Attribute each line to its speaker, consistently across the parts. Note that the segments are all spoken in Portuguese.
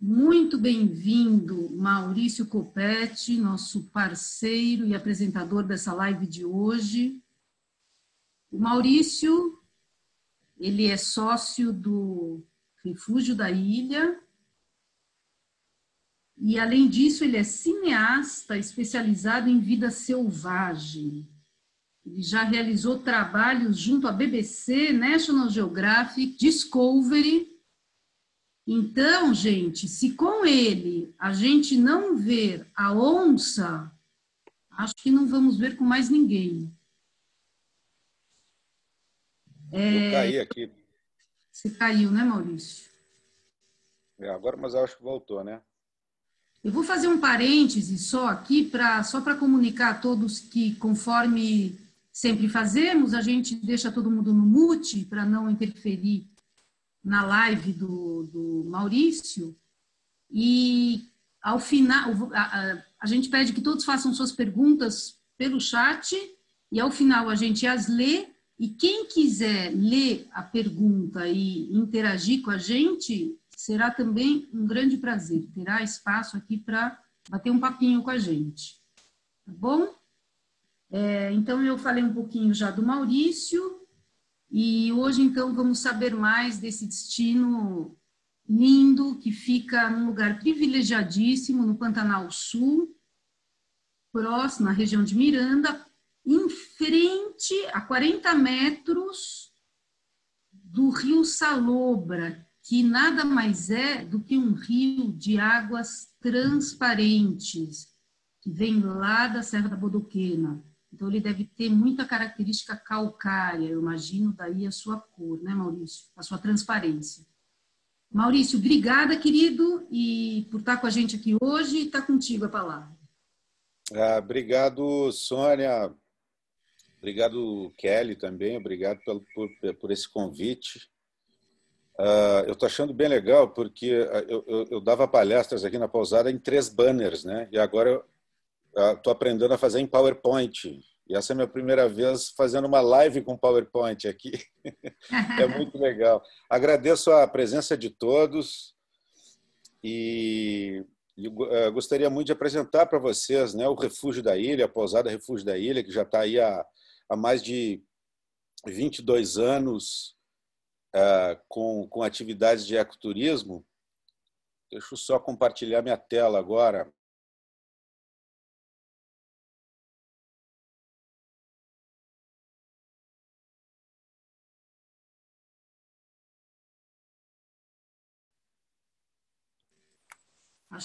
Speaker 1: Muito bem-vindo, Maurício Coppetti, nosso parceiro e apresentador dessa live de hoje. O Maurício, ele é sócio do Refúgio da Ilha e, além disso, ele é cineasta especializado em vida selvagem. Ele já realizou trabalhos junto à BBC, National Geographic, Discovery. Então, gente, se com ele a gente não ver a onça, acho que não vamos ver com mais ninguém.
Speaker 2: Eu caí aqui.
Speaker 1: Você caiu, né, Maurício?
Speaker 2: Agora, mas eu acho que voltou, né?
Speaker 1: Eu vou fazer um parêntese só aqui, só para comunicar a todos que, conforme sempre fazemos, a gente deixa todo mundo no mute para não interferir na live do Maurício. E, ao final, a gente pede que todos façam suas perguntas pelo chat e, ao final, a gente as lê. E quem quiser ler a pergunta e interagir com a gente, será também um grande prazer. Terá espaço aqui para bater um papinho com a gente. Tá bom? Então, eu falei um pouquinho já do Maurício. E hoje, então, vamos saber mais desse destino lindo que fica num lugar privilegiadíssimo, no Pantanal Sul, próximo à região de Miranda, em frente a 40 metros do Rio Salobra, que nada mais é do que um rio de águas transparentes, que vem lá da Serra da Bodoquena. Então, ele deve ter muita característica calcária, eu imagino, daí a sua cor, né, Maurício? A sua transparência. Maurício, obrigada, querido, e por estar com a gente aqui hoje, e está contigo a palavra.
Speaker 2: Obrigado, Sônia. Obrigado, Kelly, também. Obrigado por esse convite. Eu estou achando bem legal, porque eu dava palestras aqui na pousada em 3 banners, né? E agora estou aprendendo a fazer em PowerPoint. E essa é a minha primeira vez fazendo uma live com PowerPoint aqui. É muito legal. Agradeço a presença de todos e gostaria muito de apresentar para vocês, né, o Refúgio da Ilha, a pousada Refúgio da Ilha, que já está aí há mais de 22 anos com atividades de ecoturismo. Deixa eu só compartilhar minha tela agora.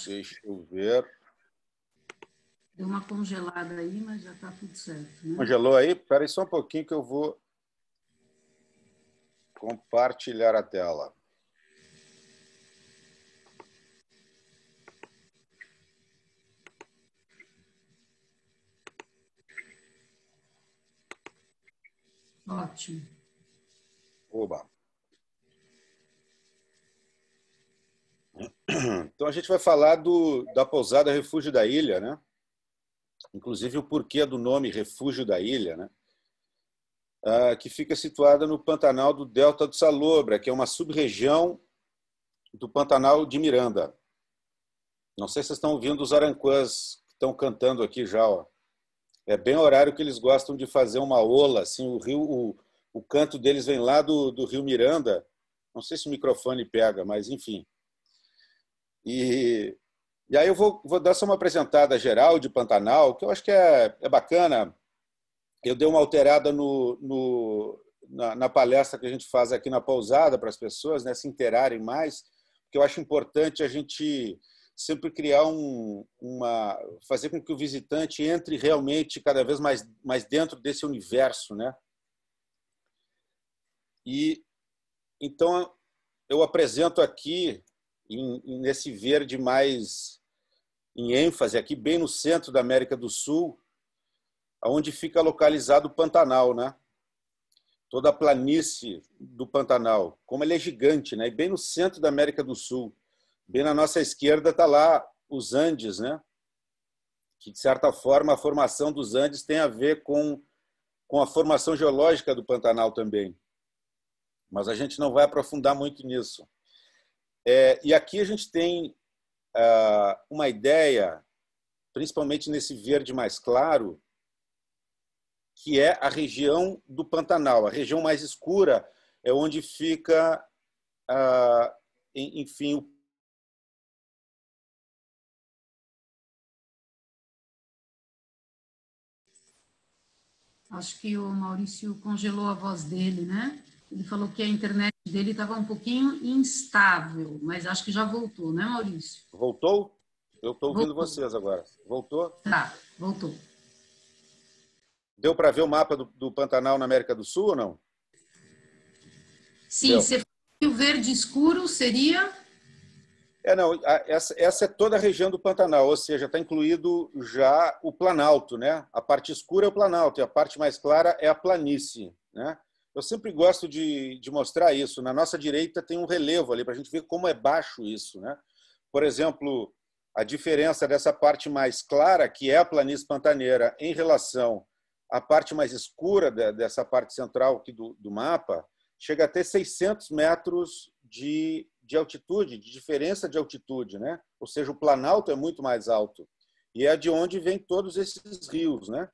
Speaker 2: Deixa eu ver.
Speaker 1: Deu uma congelada aí, mas já está tudo certo, né?
Speaker 2: Congelou aí? Espera aí só um pouquinho que eu vou compartilhar a tela.
Speaker 1: Ótimo.
Speaker 2: Oba. Então, a gente vai falar da pousada Refúgio da Ilha, né? Inclusive o porquê do nome Refúgio da Ilha, né? Que fica situada no Pantanal do Delta do Salobra, que é uma sub-região do Pantanal de Miranda. Não sei se vocês estão ouvindo os aranquãs que estão cantando aqui já. Ó. É bem o horário que eles gostam de fazer uma ola. Assim, o canto deles vem lá do Rio Miranda. Não sei se o microfone pega, mas enfim. E aí eu vou dar só uma apresentada geral de Pantanal, que eu acho que é bacana. Eu dei uma alterada na palestra que a gente faz aqui na pousada para as pessoas, né, se interarem mais, porque eu acho importante a gente sempre criar fazer com que o visitante entre realmente cada vez mais dentro desse universo, né? E então eu apresento aqui nesse verde mais em ênfase aqui bem no centro da América do Sul, onde fica localizado o Pantanal, né? Toda a planície do Pantanal, como ele é gigante, né? E bem no centro da América do Sul, bem na nossa esquerda está lá os Andes, né? Que de certa forma a formação dos Andes tem a ver com a formação geológica do Pantanal também. Mas a gente não vai aprofundar muito nisso. E aqui a gente tem uma ideia, principalmente nesse verde mais claro, que é a região do Pantanal. A região mais escura é onde fica, enfim,
Speaker 1: Acho que o Maurício congelou a voz dele, né? Ele falou que a internet dele estava um pouquinho instável, mas acho que já voltou, né, Maurício?
Speaker 2: Voltou? Eu estou ouvindo
Speaker 1: Voltou.
Speaker 2: vocês agora. Voltou?
Speaker 1: Tá, voltou.
Speaker 2: Deu para ver o mapa do Pantanal na América do Sul ou não?
Speaker 1: Sim,
Speaker 2: Deu.
Speaker 1: você falou que o verde escuro seria...
Speaker 2: Não, essa é toda a região do Pantanal, ou seja, está incluído já o Planalto, né? A parte escura é o Planalto e a parte mais clara é a planície, né? Eu sempre gosto de mostrar isso. Na nossa direita tem um relevo ali para a gente ver como é baixo isso, né? Por exemplo, a diferença dessa parte mais clara, que é a planície pantaneira, em relação à parte mais escura dessa parte central aqui do mapa, chega a ter 600 metros de altitude, de diferença de altitude, né? Ou seja, o Planalto é muito mais alto. E é de onde vêm todos esses rios, né?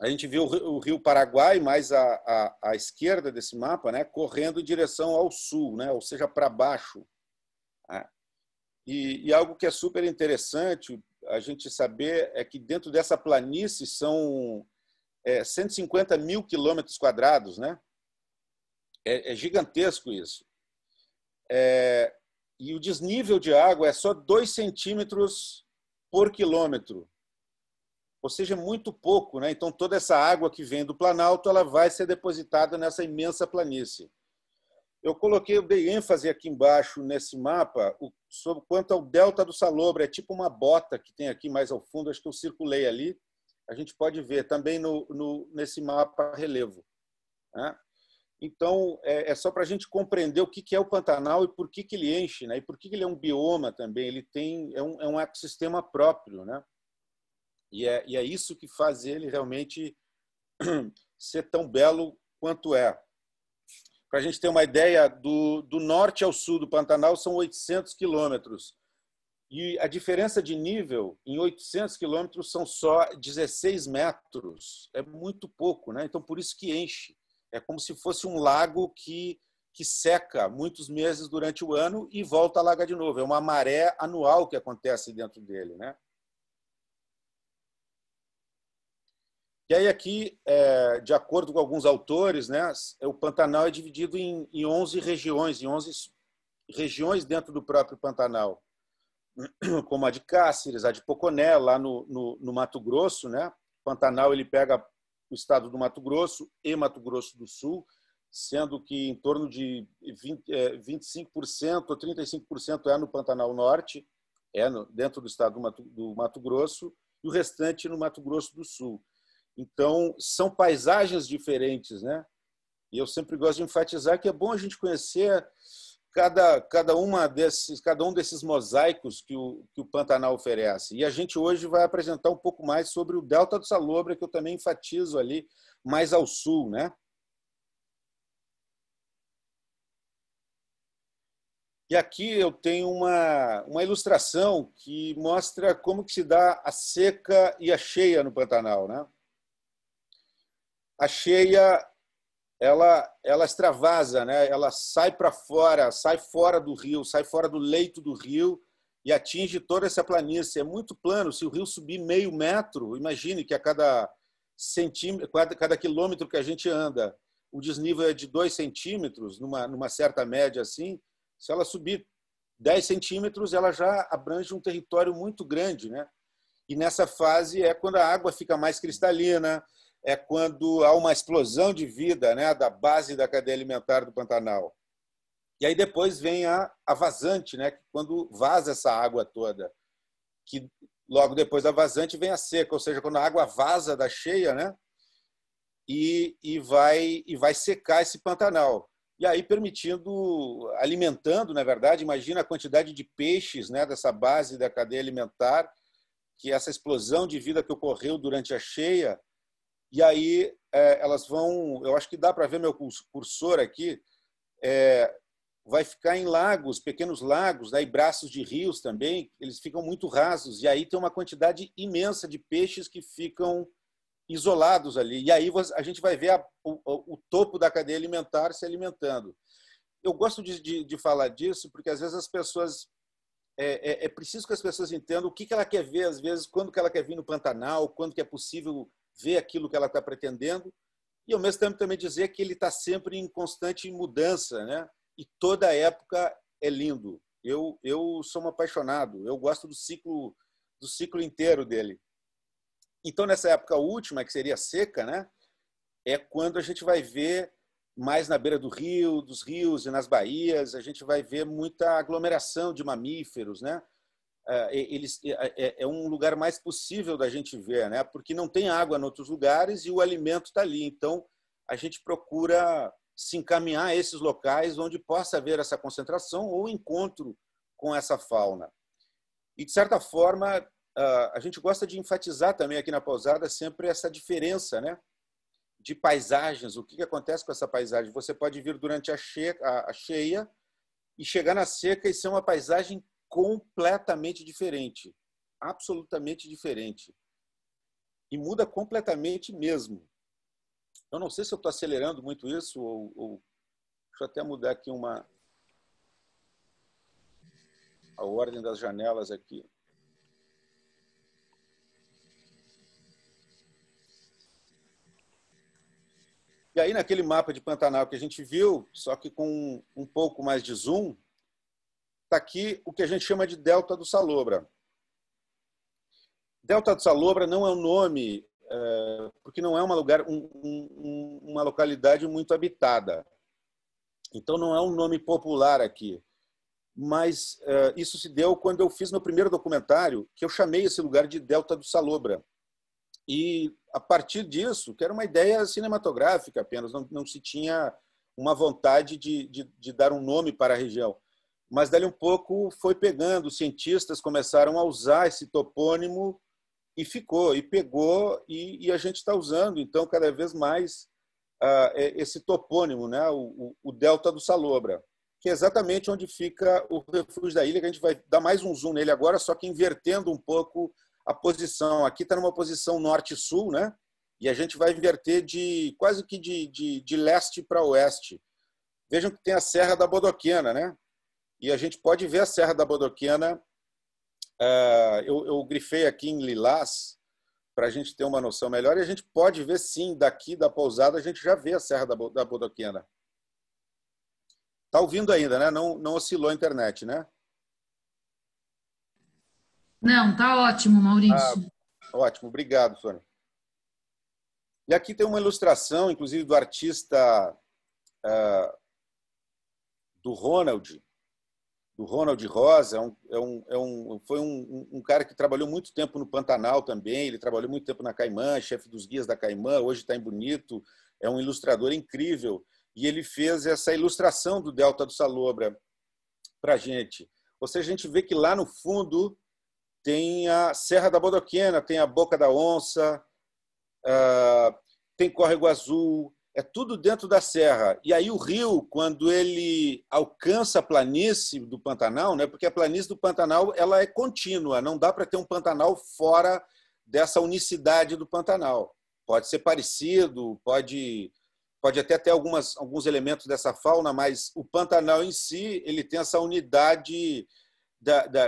Speaker 2: A gente viu o rio Paraguai, mais à esquerda desse mapa, né? Correndo em direção ao sul, né? Ou seja, para baixo. E algo que é super interessante a gente saber é que dentro dessa planície são 150 mil quilômetros quadrados, né? É gigantesco isso. E o desnível de água é só 2 centímetros por quilômetro. Ou seja, muito pouco, né? Então, toda essa água que vem do Planalto ela vai ser depositada nessa imensa planície. Eu dei ênfase aqui embaixo nesse mapa sobre quanto ao delta do Salobra. É tipo uma bota que tem aqui mais ao fundo, acho que eu circulei ali. A gente pode ver também nesse mapa relevo, né? Então, é só para a gente compreender o que é o Pantanal e por que ele enche, né? E por que ele é um bioma também. Ele é um ecossistema próprio, né? E é isso que faz ele realmente ser tão belo quanto é. Para a gente ter uma ideia, do norte ao sul do Pantanal são 800 quilômetros. E a diferença de nível em 800 quilômetros são só 16 metros. É muito pouco, né? Então, por isso que enche. É como se fosse um lago que seca muitos meses durante o ano e volta a alagar de novo. É uma maré anual que acontece dentro dele, né? E aí aqui, de acordo com alguns autores, né, o Pantanal é dividido em 11 regiões, em 11 regiões dentro do próprio Pantanal, como a de Cáceres, a de Poconé, lá no Mato Grosso, né? O Pantanal ele pega o estado do Mato Grosso e Mato Grosso do Sul, sendo que em torno de 25% ou 35% é no Pantanal Norte, dentro do estado do Mato Grosso, e o restante no Mato Grosso do Sul. Então, são paisagens diferentes, né? E eu sempre gosto de enfatizar que é bom a gente conhecer cada um desses mosaicos que o Pantanal oferece. E a gente hoje vai apresentar um pouco mais sobre o Delta do Salobra, que eu também enfatizo ali mais ao sul, né? E aqui eu tenho uma ilustração que mostra como que se dá a seca e a cheia no Pantanal, né? A cheia ela extravasa, né? Ela sai para fora, sai fora do rio, sai fora do leito do rio e atinge toda essa planície. É muito plano. Se o rio subir meio metro, imagine que a cada quilômetro que a gente anda, o desnível é de 2 centímetros, numa certa média assim. Se ela subir 10 centímetros, ela já abrange um território muito grande, né? E nessa fase é quando a água fica mais cristalina, é quando há uma explosão de vida, né, da base da cadeia alimentar do Pantanal. E aí depois vem a vazante, né, quando vaza essa água toda. Que logo depois da vazante vem a seca, ou seja, quando a água vaza da cheia, né, e vai secar esse Pantanal. E aí alimentando, na verdade, imagina a quantidade de peixes, né, dessa base da cadeia alimentar, que essa explosão de vida que ocorreu durante a cheia. E aí elas vão, eu acho que dá para ver meu cursor aqui, vai ficar em lagos, pequenos lagos, né, e braços de rios também, eles ficam muito rasos, e aí tem uma quantidade imensa de peixes que ficam isolados ali. E aí a gente vai ver o topo da cadeia alimentar se alimentando. Eu gosto de falar disso porque, às vezes, as pessoas... É preciso que as pessoas entendam o que ela quer ver, às vezes, quando que ela quer vir no Pantanal, quando que é possível ver aquilo que ela está pretendendo, e, ao mesmo tempo, também dizer que ele está sempre em constante mudança, né? E toda época é lindo. Eu sou um apaixonado, eu gosto do ciclo inteiro dele. Então, nessa época última, que seria seca, né, é quando a gente vai ver mais na beira do rio, dos rios e nas baías, a gente vai ver muita aglomeração de mamíferos, né? É um lugar mais possível da gente ver, né? Porque não tem água em outros lugares e o alimento está ali. Então, a gente procura se encaminhar a esses locais onde possa haver essa concentração ou encontro com essa fauna. E, de certa forma, a gente gosta de enfatizar também aqui na pousada sempre essa diferença, né, de paisagens. O que acontece com essa paisagem? Você pode vir durante a cheia e chegar na seca e ser uma paisagem completamente diferente, absolutamente diferente. E muda completamente mesmo. Eu não sei se eu estou acelerando muito isso, ou... Deixa eu até mudar aqui a ordem das janelas aqui. E aí, naquele mapa de Pantanal que a gente viu, só que com um pouco mais de zoom, está aqui o que a gente chama de Delta do Salobra. Delta do Salobra não é um nome, porque não é uma localidade muito habitada. Então, não é um nome popular aqui. Mas isso se deu quando eu fiz meu primeiro documentário, que eu chamei esse lugar de Delta do Salobra. E, a partir disso, que era uma ideia cinematográfica apenas, não se tinha uma vontade de dar um nome para a região. Mas, dali um pouco, foi pegando, os cientistas começaram a usar esse topônimo e ficou, e pegou, e a gente está usando, então, cada vez mais esse topônimo, né? O Delta do Salobra, que é exatamente onde fica o refúgio da ilha, que a gente vai dar mais um zoom nele agora, só que invertendo um pouco a posição. Aqui está numa posição norte-sul, né? E a gente vai inverter quase que de leste para oeste. Vejam que tem a Serra da Bodoquena, né? E a gente pode ver a Serra da Bodoquena. Eu grifei aqui em lilás para a gente ter uma noção melhor. E a gente pode ver, sim, daqui da pousada, a gente já vê a Serra da Bodoquena. Está ouvindo ainda, né? Não oscilou a internet, né?
Speaker 1: Não, tá ótimo, Maurício.
Speaker 2: Ótimo, obrigado, Sônia. E aqui tem uma ilustração, inclusive, do artista do Ronald Rosa. Foi um cara que trabalhou muito tempo no Pantanal também, ele trabalhou muito tempo na Caimã, chefe dos guias da Caimã, hoje está em Bonito, é um ilustrador incrível, e ele fez essa ilustração do Delta do Salobra para a gente. Ou seja, a gente vê que lá no fundo tem a Serra da Bodoquena, tem a Boca da Onça, tem Córrego Azul, é tudo dentro da serra. E aí o rio, quando ele alcança a planície do Pantanal, né, porque a planície do Pantanal ela é contínua, não dá para ter um Pantanal fora dessa unicidade do Pantanal. Pode ser parecido, pode até ter alguns elementos dessa fauna, mas o Pantanal em si ele tem essa unidade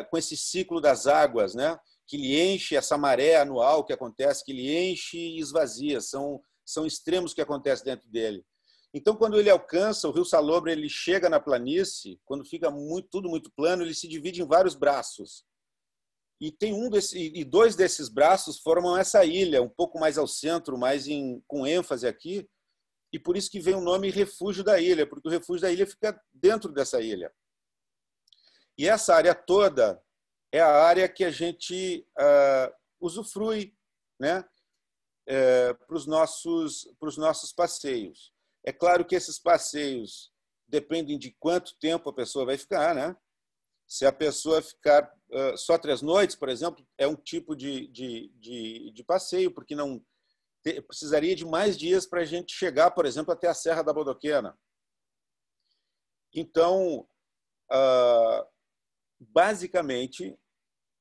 Speaker 2: com esse ciclo das águas, né? Que ele enche, essa maré anual que acontece, que ele enche e esvazia, são extremos que acontecem dentro dele. Então, quando ele alcança, o Rio Salobra, ele chega na planície, quando fica tudo muito plano, ele se divide em vários braços. E dois desses braços formam essa ilha, um pouco mais ao centro, mais com ênfase aqui, e por isso que vem o nome Refúgio da Ilha, porque o Refúgio da Ilha fica dentro dessa ilha. E essa área toda é a área que a gente usufrui, né, para os nossos passeios. É claro que esses passeios dependem de quanto tempo a pessoa vai ficar, né? Se a pessoa ficar só 3 noites, por exemplo, é um tipo de passeio, porque não precisaria de mais dias para a gente chegar, por exemplo, até a Serra da Bodoquena. Então, basicamente,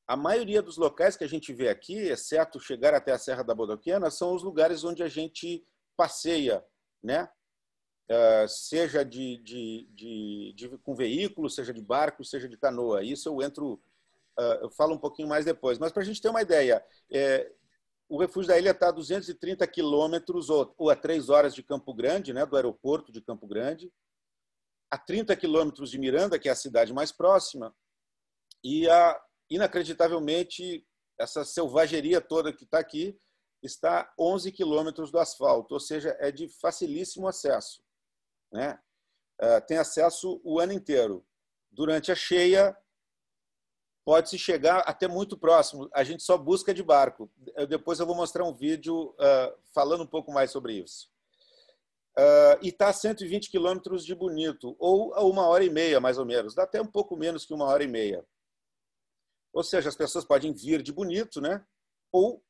Speaker 2: a maioria dos locais que a gente vê aqui, exceto chegar até a Serra da Bodoquena, são os lugares onde a gente passeia, né? Seja com veículo, seja de barco, seja de canoa. Isso eu falo um pouquinho mais depois. Mas para a gente ter uma ideia, o Refúgio da Ilha está a 230 quilômetros ou a 3 horas de Campo Grande, né? Do aeroporto de Campo Grande, a 30 quilômetros de Miranda, que é a cidade mais próxima, e inacreditavelmente, essa selvageria toda que está aqui está a 11 quilômetros do asfalto, ou seja, é de facilíssimo acesso, né? Tem acesso o ano inteiro. Durante a cheia, pode-se chegar até muito próximo. A gente só busca de barco. Depois eu vou mostrar um vídeo falando um pouco mais sobre isso. E está a 120 quilômetros de Bonito, ou a 1h30, mais ou menos. Dá até um pouco menos que 1h30. Ou seja, as pessoas podem vir de Bonito, né? Ou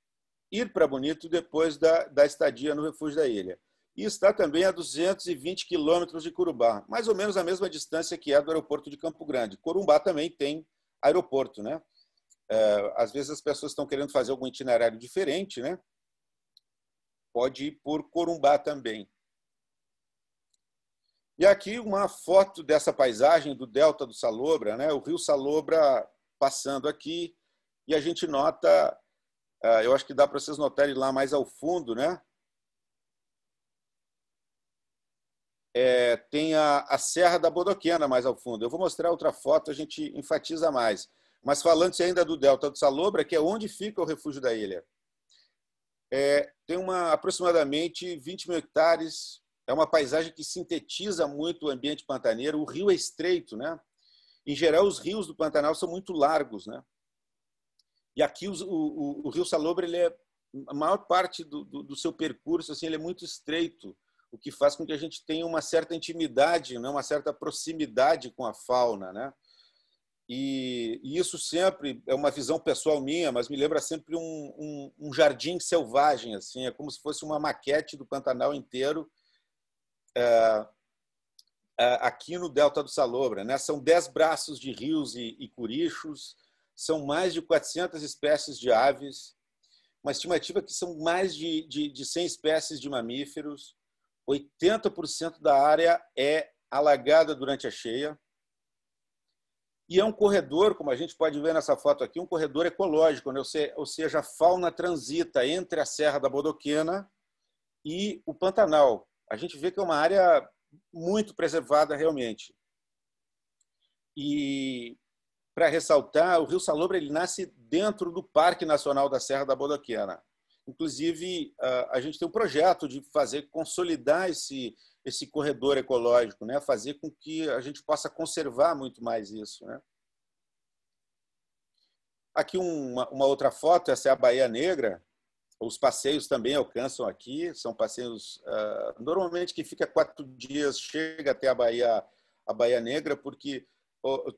Speaker 2: ir para Bonito depois da estadia no Refúgio da Ilha. E está também a 220 quilômetros de Corumbá, mais ou menos a mesma distância que é do aeroporto de Campo Grande. Corumbá também tem aeroporto, né? Às vezes as pessoas estão querendo fazer algum itinerário diferente, né? Pode ir por Corumbá também. E aqui uma foto dessa paisagem do Delta do Salobra, né? O rio Salobra passando aqui, e a gente nota, eu acho que dá para vocês notarem lá mais ao fundo, né? Tem a Serra da Bodoquena mais ao fundo. Eu vou mostrar outra foto, a gente enfatiza mais. Mas falando-se ainda do Delta do Salobra, que é onde fica o Refúgio da Ilha. Tem aproximadamente 20 mil hectares, é uma paisagem que sintetiza muito o ambiente pantaneiro. O rio é estreito, né? Em geral, os rios do Pantanal são muito largos, né? E aqui o rio Salobra, a maior parte do seu percurso, assim, ele é muito estreito, o que faz com que a gente tenha uma certa intimidade, né? Uma certa proximidade com a fauna, né? E isso sempre é uma visão pessoal minha, mas me lembra sempre um jardim selvagem, assim, é como se fosse uma maquete do Pantanal inteiro, aqui no Delta do Salobra, né? São 10 braços de rios e curichos, são mais de 400 espécies de aves, uma estimativa que são mais de 100 espécies de mamíferos, 80% da área é alagada durante a cheia, e é um corredor, como a gente pode ver nessa foto aqui, um corredor ecológico, né? Ou seja, a fauna transita entre a Serra da Bodoquena e o Pantanal. A gente vê que é uma área muito preservada realmente. E, para ressaltar, o rio Salobra ele nasce dentro do Parque Nacional da Serra da Bodoquena. Inclusive, a gente tem um projeto de consolidar esse corredor ecológico, né? Fazer com que a gente possa conservar muito mais isso, né? Aqui uma outra foto, essa é a Baía Negra. Os passeios também alcançam aqui, são passeios normalmente que fica 4 dias, chega até a Baía Negra, porque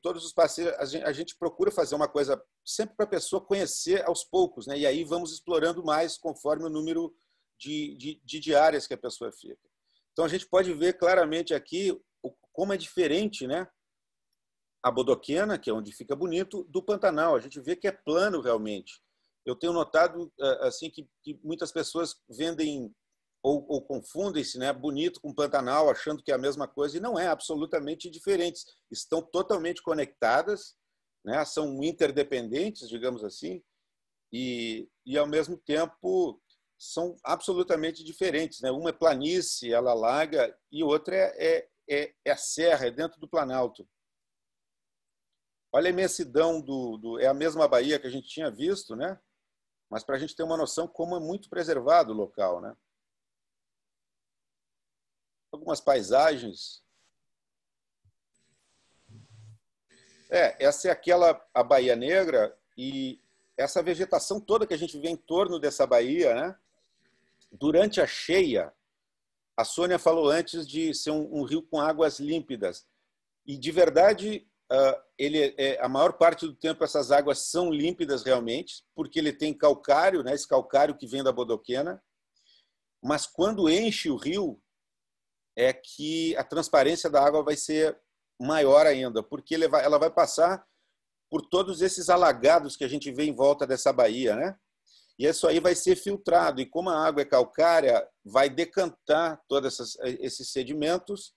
Speaker 2: todos os passeios a gente procura fazer uma coisa sempre para a pessoa conhecer aos poucos, né? E aí vamos explorando mais conforme o número de diárias que a pessoa fica. Então a gente pode ver claramente aqui como é diferente, né? A Bodoquena, que é onde fica Bonito, do Pantanal. A gente vê que é plano realmente. Eu tenho notado assim que muitas pessoas vendem ou confundem-se, né, Bonito com Pantanal, achando que é a mesma coisa, e não é, absolutamente diferentes. Estão totalmente conectadas, né, são interdependentes, digamos assim, e ao mesmo tempo são absolutamente diferentes, né? Uma é planície, ela alaga, e outra é a serra, é dentro do Planalto. Olha a imensidão é a mesma Baía que a gente tinha visto, né? Mas para a gente ter uma noção como é muito preservado o local, né? Algumas paisagens. Essa é a Baía Negra, e essa vegetação toda que a gente vê em torno dessa baía, né? Durante a cheia, a Sônia falou antes de ser um rio com águas límpidas, e de verdade a maior parte do tempo essas águas são límpidas realmente, porque ele tem calcário, né? Esse calcário que vem da Bodoquena, mas quando enche o rio é que a transparência da água vai ser maior ainda, porque ela vai passar por todos esses alagados que a gente vê em volta dessa baía, né? E isso aí vai ser filtrado, e como a água é calcária, vai decantar todos esses sedimentos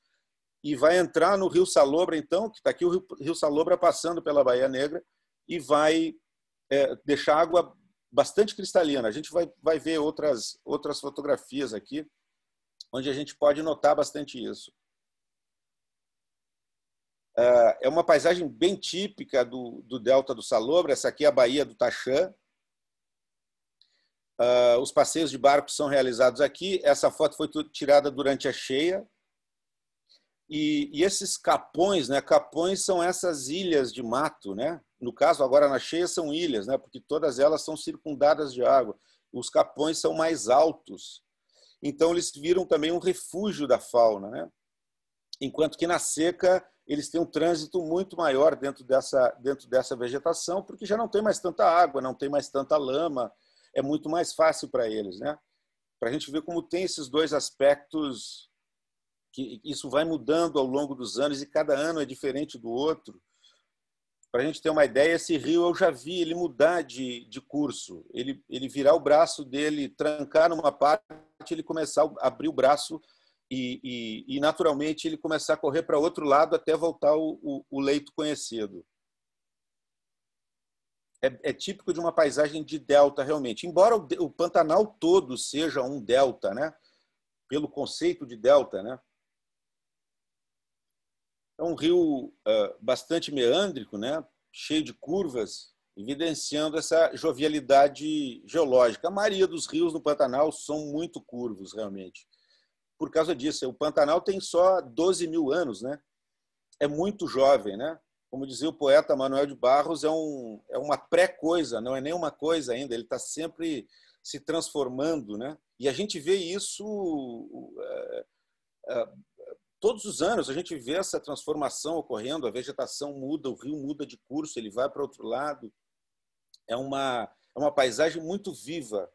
Speaker 2: e vai entrar no Rio Salobra, então, que está aqui o Rio Salobra passando pela Baía Negra, e vai deixar a água bastante cristalina. A gente vai ver outras fotografias aqui, onde a gente pode notar bastante isso. É uma paisagem bem típica do delta do Salobra. Essa aqui é a Baía do Taxã. Os passeios de barco são realizados aqui. Essa foto foi tirada durante a cheia. E esses capões, né? Capões são essas ilhas de mato, né? No caso, agora na cheia, são ilhas, né? Porque todas elas são circundadas de água. Os capões são mais altos. Então, eles viram também um refúgio da fauna, né? Enquanto que na seca eles têm um trânsito muito maior dentro dessa vegetação, porque já não tem mais tanta água, não tem mais tanta lama, é muito mais fácil para eles, né? Para a gente ver como tem esses dois aspectos, que isso vai mudando ao longo dos anos e cada ano é diferente do outro. Para a gente ter uma ideia, esse rio eu já vi ele mudar de curso, ele virar o braço dele, trancar numa parte, ele começar a abrir o braço e naturalmente ele começar a correr para outro lado até voltar o leito conhecido. É típico de uma paisagem de delta, realmente. Embora o Pantanal todo seja um delta, né? Pelo conceito de delta, né? É um rio bastante meândrico, né? Cheio de curvas, evidenciando essa jovialidade geológica. A maioria dos rios no Pantanal são muito curvos, realmente. Por causa disso, o Pantanal tem só 12 mil anos, né? É muito jovem, né? Como dizia o poeta Manuel de Barros, é uma pré-coisa, não é nenhuma coisa ainda, ele está sempre se transformando, né? E a gente vê isso todos os anos, a gente vê essa transformação ocorrendo, a vegetação muda, o rio muda de curso, ele vai para outro lado. É uma paisagem muito viva.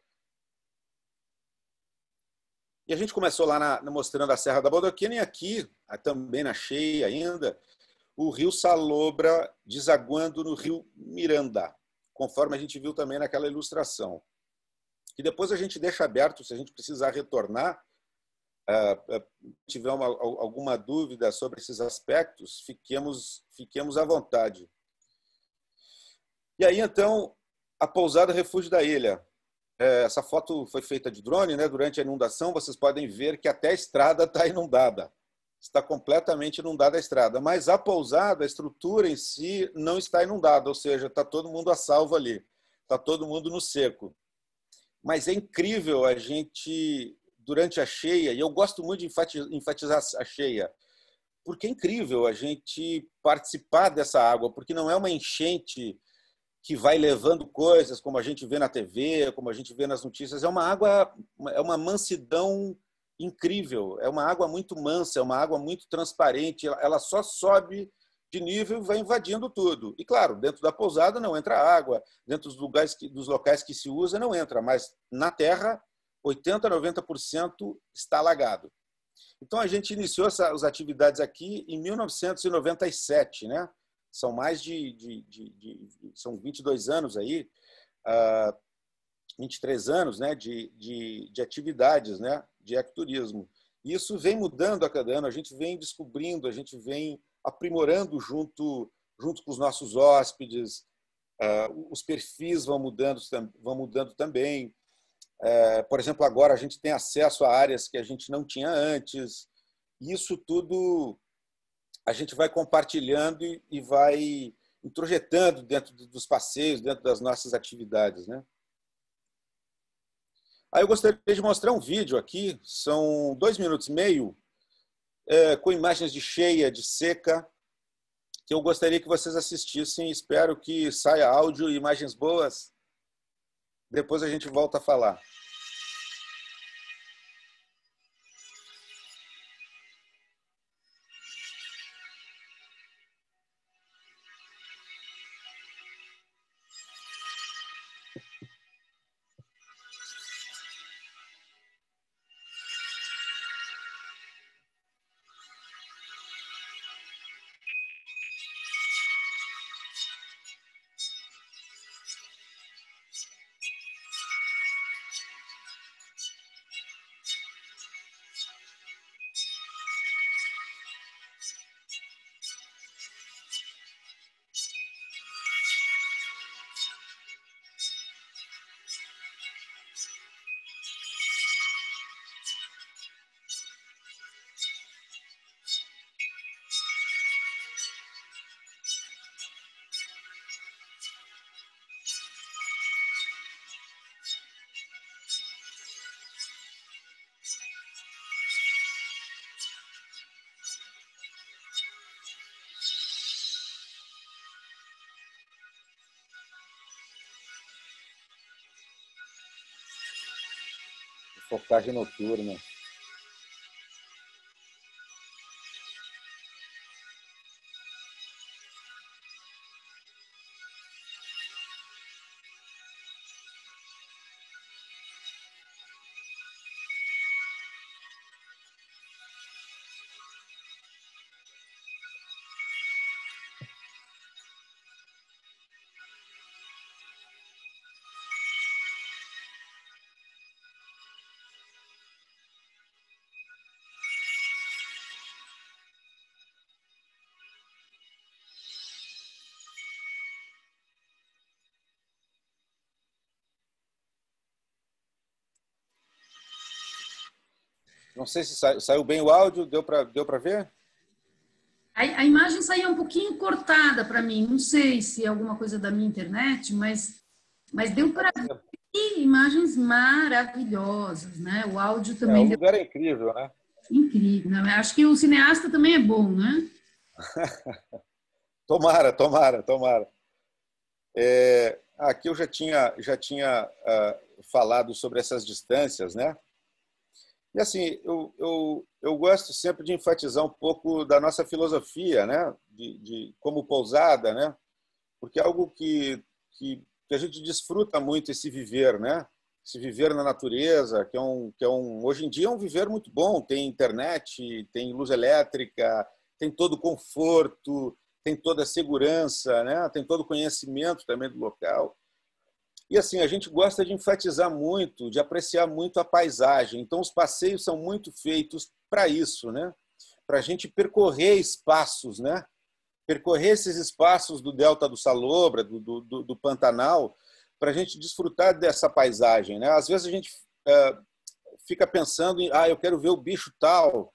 Speaker 2: E a gente começou lá mostrando a Serra da Bodoquena, e aqui, também na cheia ainda, o rio Salobra desaguando no rio Miranda, conforme a gente viu também naquela ilustração. E depois a gente deixa aberto, se a gente precisar retornar, tiver alguma dúvida sobre esses aspectos, fiquemos à vontade. E aí, então, a pousada Refúgio da Ilha. Essa foto foi feita de drone, né? Durante a inundação, vocês podem ver que até a estrada está inundada. Está completamente inundada a estrada. Mas a pousada, a estrutura em si, não está inundada, ou seja, está todo mundo a salvo ali. Está todo mundo no seco. Mas é incrível a gente, durante a cheia, e eu gosto muito de enfatizar a cheia, porque é incrível a gente participar dessa água, porque não é uma enchente que vai levando coisas, como a gente vê na TV, como a gente vê nas notícias. É uma água, é uma mansidão incrível, é uma água muito mansa, é uma água muito transparente, ela só sobe de nível e vai invadindo tudo. E, claro, dentro da pousada não entra água, dentro dos locais que se usa não entra, mas na terra, 80% a 90% está alagado. Então, a gente iniciou as atividades aqui em 1997, né? São são 22 anos aí, 23 anos, né, de atividades, né, de ecoturismo. Isso vem mudando a cada ano, a gente vem descobrindo, a gente vem aprimorando junto com os nossos hóspedes, os perfis vão mudando também. Por exemplo, agora a gente tem acesso a áreas que a gente não tinha antes. Isso tudo a gente vai compartilhando e vai introjetando dentro dos passeios, dentro das nossas atividades, né? Aí eu gostaria de mostrar um vídeo aqui, são 2 minutos e meio, com imagens de cheia, de seca, que eu gostaria que vocês assistissem. Espero que saia áudio e imagens boas. Depois a gente volta a falar. Focagem noturna. Não sei se saiu bem o áudio, deu para ver?
Speaker 1: A imagem saía um pouquinho cortada para mim, não sei se é alguma coisa da minha internet, mas deu para ver imagens maravilhosas, né? O áudio também
Speaker 2: O lugar é incrível, né?
Speaker 1: incrível, né? Acho que o cineasta também é bom, né?
Speaker 2: Tomara. Aqui eu já tinha falado sobre essas distâncias, né? E assim, eu gosto sempre de enfatizar um pouco da nossa filosofia, né? Como pousada, né? Porque é algo que a gente desfruta muito esse viver, né? Esse viver na natureza, hoje em dia é um viver muito bom. Tem internet, tem luz elétrica, tem todo o conforto, tem toda a segurança, né? Tem todo o conhecimento também do local. E assim, a gente gosta de enfatizar muito, de apreciar muito a paisagem. Então, os passeios são muito feitos para isso, né? Para a gente percorrer espaços, né? Percorrer esses espaços do Delta do Salobra, do Pantanal, para a gente desfrutar dessa paisagem, né? Às vezes a gente fica pensando em, eu quero ver o bicho tal,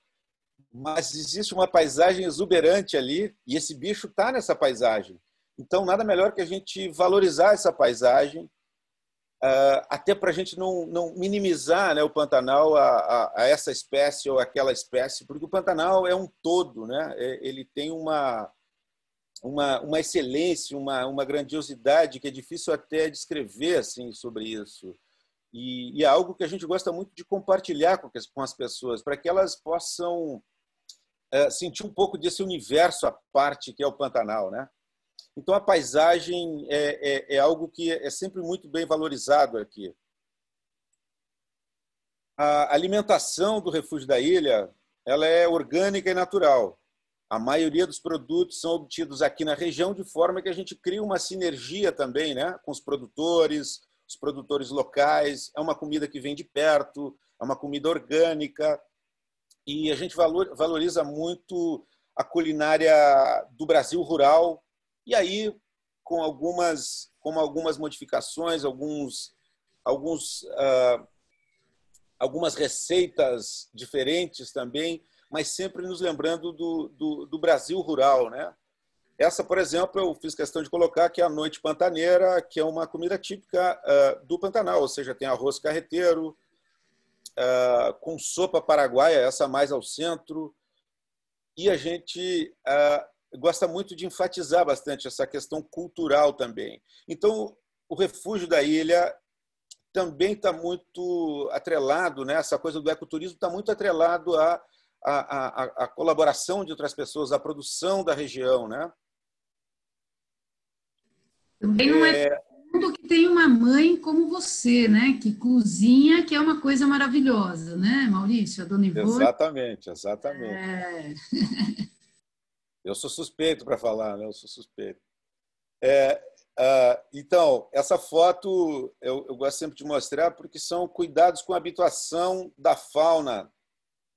Speaker 2: mas existe uma paisagem exuberante ali e esse bicho está nessa paisagem. Então, nada melhor que a gente valorizar essa paisagem, até para a gente não minimizar, né, o Pantanal a essa espécie ou aquela espécie, porque o Pantanal é um todo, né? Ele tem uma excelência, uma grandiosidade que é difícil até descrever assim, sobre isso. E é algo que a gente gosta muito de compartilhar com as pessoas, para que elas possam sentir um pouco desse universo à parte que é o Pantanal, né? Então, a paisagem é algo que é sempre muito bem valorizado aqui. A alimentação do Refúgio da Ilha, ela é orgânica e natural. A maioria dos produtos são obtidos aqui na região, de forma que a gente cria uma sinergia também, né, com os produtores locais. É uma comida que vem de perto, é uma comida orgânica. E a gente valoriza muito a culinária do Brasil rural. E aí, com algumas modificações, algumas receitas diferentes também, mas sempre nos lembrando do Brasil rural, né? Essa, por exemplo, eu fiz questão de colocar, que é a noite pantaneira, que é uma comida típica do Pantanal, ou seja, tem arroz carreteiro, com sopa paraguaia, essa mais ao centro, e a gente gosta muito de enfatizar bastante essa questão cultural também. Então, o Refúgio da Ilha também está muito atrelado, né? Essa coisa do ecoturismo está muito atrelado à colaboração de outras pessoas, à produção da região, né?
Speaker 1: Também não é todo mundo que tem uma mãe como você, né? Que cozinha, que é uma coisa maravilhosa, né, Maurício? A dona Ivone.
Speaker 2: Exatamente.
Speaker 1: É...
Speaker 2: Eu sou suspeito para falar, né? Eu sou suspeito. Então, essa foto eu gosto sempre de mostrar, porque são cuidados com a habituação da fauna,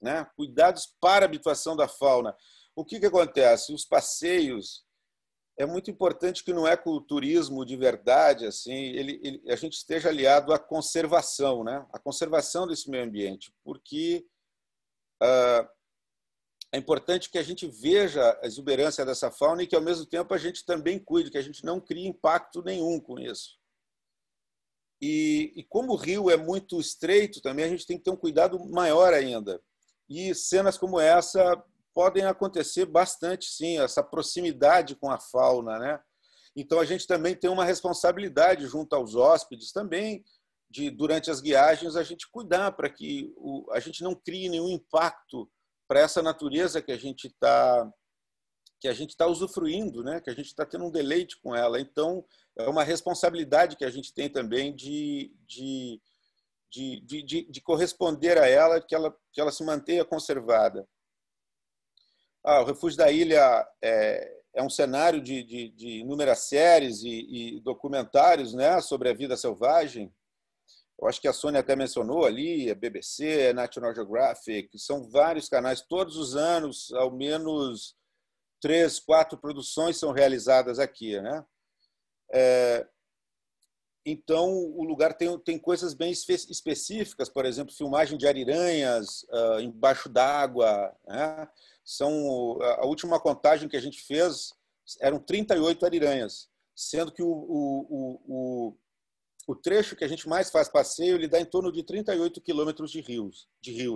Speaker 2: né? Cuidados para a habituação da fauna. O que acontece? Os passeios, é muito importante que no ecoturismo de verdade, assim, a gente esteja aliado à conservação, né? A conservação desse meio ambiente, porque é importante que a gente veja a exuberância dessa fauna e que, ao mesmo tempo, a gente também cuide, que a gente não crie impacto nenhum com isso. E como o rio é muito estreito, também a gente tem que ter um cuidado maior ainda. E cenas como essa podem acontecer bastante, sim, essa proximidade com a fauna, né? Então, a gente também tem uma responsabilidade junto aos hóspedes também durante as guiagens, a gente cuidar para que a gente não crie nenhum impacto para essa natureza que a gente está usufruindo, né? Que a gente está tendo um deleite com ela. Então, é uma responsabilidade que a gente tem também de corresponder a ela, que ela se mantenha conservada. O Refúgio da Ilha é um cenário de inúmeras séries e documentários, né, sobre a vida selvagem. Eu acho que a Sônia até mencionou ali, a BBC, a National Geographic, são vários canais. Todos os anos, ao menos 3, 4 produções são realizadas aqui, né? Então, o lugar tem coisas bem específicas, por exemplo, filmagem de ariranhas embaixo d'água, né? A última contagem que a gente fez eram 38 ariranhas, sendo que o trecho que a gente mais faz passeio, ele dá em torno de 38 quilômetros de rio,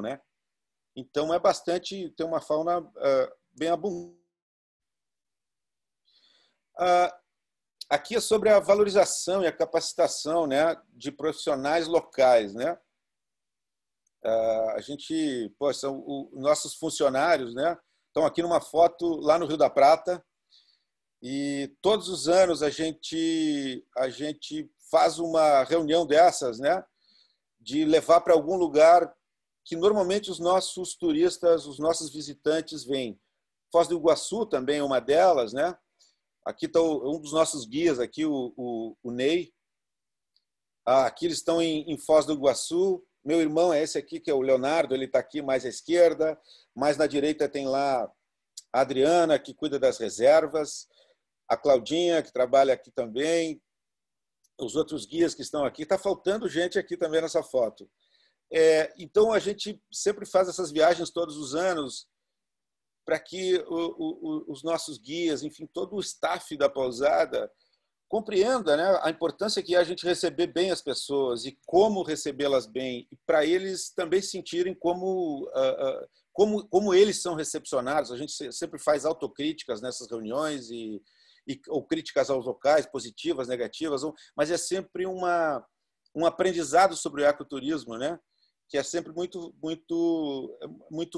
Speaker 2: né? Então, é bastante, tem uma fauna bem abundante. Aqui é sobre a valorização e a capacitação, né, de profissionais locais, né? A gente, são nossos funcionários, né? Estão aqui numa foto lá no Rio da Prata e todos os anos a gente faz uma reunião dessas, né? De levar para algum lugar que normalmente os nossos turistas, os nossos visitantes vêm. Foz do Iguaçu também é uma delas, né? Aqui está um dos nossos guias, aqui, o Ney. Aqui eles estão em Foz do Iguaçu. Meu irmão é esse aqui, que é o Leonardo, ele está aqui mais à esquerda. Mais na direita tem lá a Adriana, que cuida das reservas. A Claudinha, que trabalha aqui também. Os outros guias que estão aqui. Está faltando gente aqui também nessa foto. Então, a gente sempre faz essas viagens todos os anos para que os nossos guias, enfim, todo o staff da pousada compreenda, né, a importância que é a gente receber bem as pessoas e como recebê-las bem, e para eles também sentirem como eles são recepcionados. A gente sempre faz autocríticas nessas reuniões ou críticas aos locais, positivas, negativas, mas é sempre um aprendizado sobre o ecoturismo, né, que é sempre muito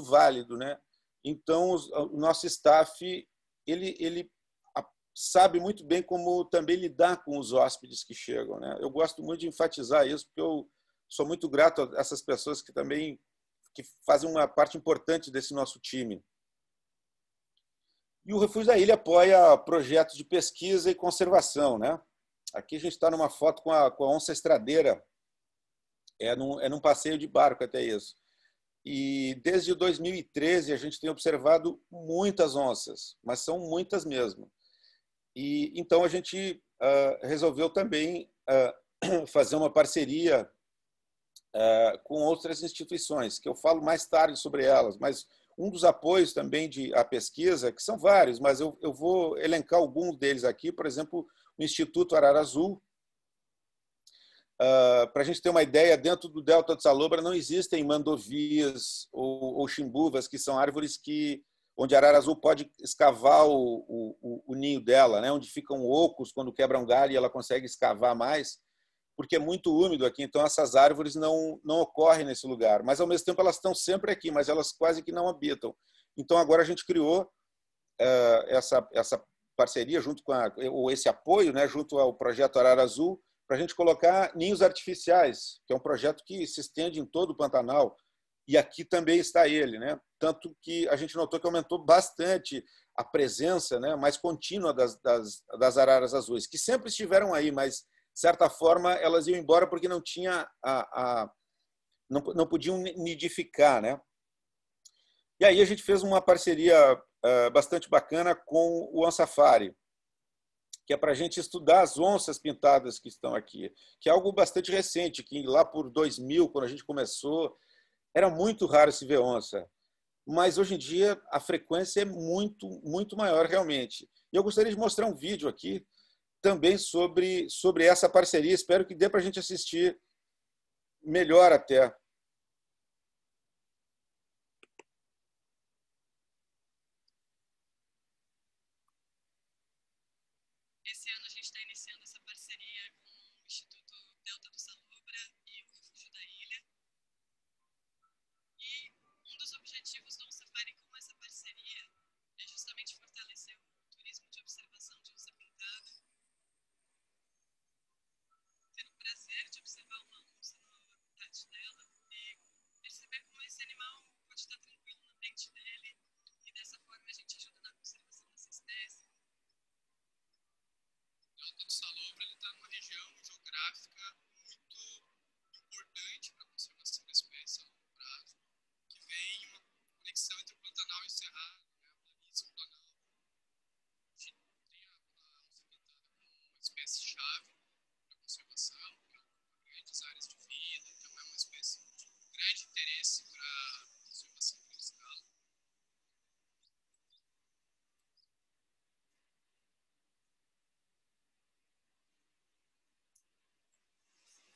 Speaker 2: válido, né? Então, o nosso staff ele sabe muito bem como também lidar com os hóspedes que chegam, né? Eu gosto muito de enfatizar isso, porque eu sou muito grato a essas pessoas que também fazem uma parte importante desse nosso time. E o Refúgio da Ilha apoia projetos de pesquisa e conservação, né? Aqui a gente está numa foto com a onça estradeira. Num passeio de barco até isso. E desde 2013 a gente tem observado muitas onças, mas são muitas mesmo. E então a gente resolveu também fazer uma parceria com outras instituições, que eu falo mais tarde sobre elas, mas um dos apoios também à pesquisa, que são vários, mas eu vou elencar alguns deles aqui, por exemplo, o Instituto Arara Azul. Para a gente ter uma ideia, dentro do Delta do Salobra não existem mandovias ou chimbuvas, que são árvores onde a arara azul pode escavar o ninho dela, né? Onde ficam ocos, quando quebra um galho e ela consegue escavar mais, porque é muito úmido aqui, então essas árvores não ocorrem nesse lugar. Mas, ao mesmo tempo, elas estão sempre aqui, mas elas quase que não habitam. Então, agora a gente criou essa parceria, ou esse apoio, né, junto ao projeto Arara Azul, para a gente colocar ninhos artificiais, que é um projeto que se estende em todo o Pantanal, e aqui também está ele, né? Tanto que a gente notou que aumentou bastante a presença, né, mais contínua das araras azuis, que sempre estiveram aí, mas, de certa forma, elas iam embora porque não podiam nidificar, né? E aí a gente fez uma parceria bastante bacana com o Ansafari, que é para a gente estudar as onças pintadas que estão aqui, que é algo bastante recente, que lá por 2000, quando a gente começou, era muito raro se ver onça. Mas hoje em dia a frequência é muito, muito maior realmente. E eu gostaria de mostrar um vídeo aqui também sobre essa parceria. Espero que dê para a gente assistir melhor até.
Speaker 3: Esse ano a gente está iniciando essa parceria com o Instituto Delta do Salobra e Delta do Salobra está numa região geográfica muito importante para a conservação da espécie a longo prazo, que vem uma conexão entre o Pantanal e o Cerrado, né, a planície Planalto. A gente tem a onça pintada como uma espécie-chave para a conservação, que ocupa grandes áreas de vida, então é uma espécie de grande interesse para a conservação em grande escala.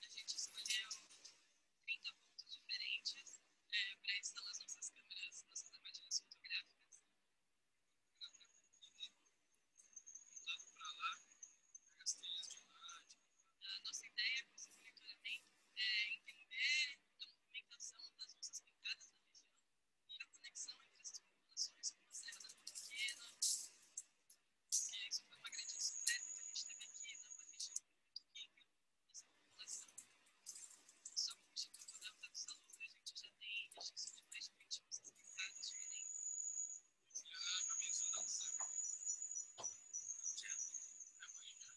Speaker 3: A gente escolheu 30 pontos diferentes para instalar as nossas câmeras, nossas armadilhas fotográficas. Apontado para lá, pega as trilhas de lá. A nossa ideia com esse monitoramento é entender a movimentação das onças pintadas na região e a conexão entre essas populações com a Serra da Bodoquena, porque isso foi uma grande descoberta que a gente teve aqui numa região muito rica nessa população. Só com o Instituto Delta do Salobra a gente já tem registro de mais de 20 onças pintadas diferentes. A cabeçuda do céu. Já. A mãe já.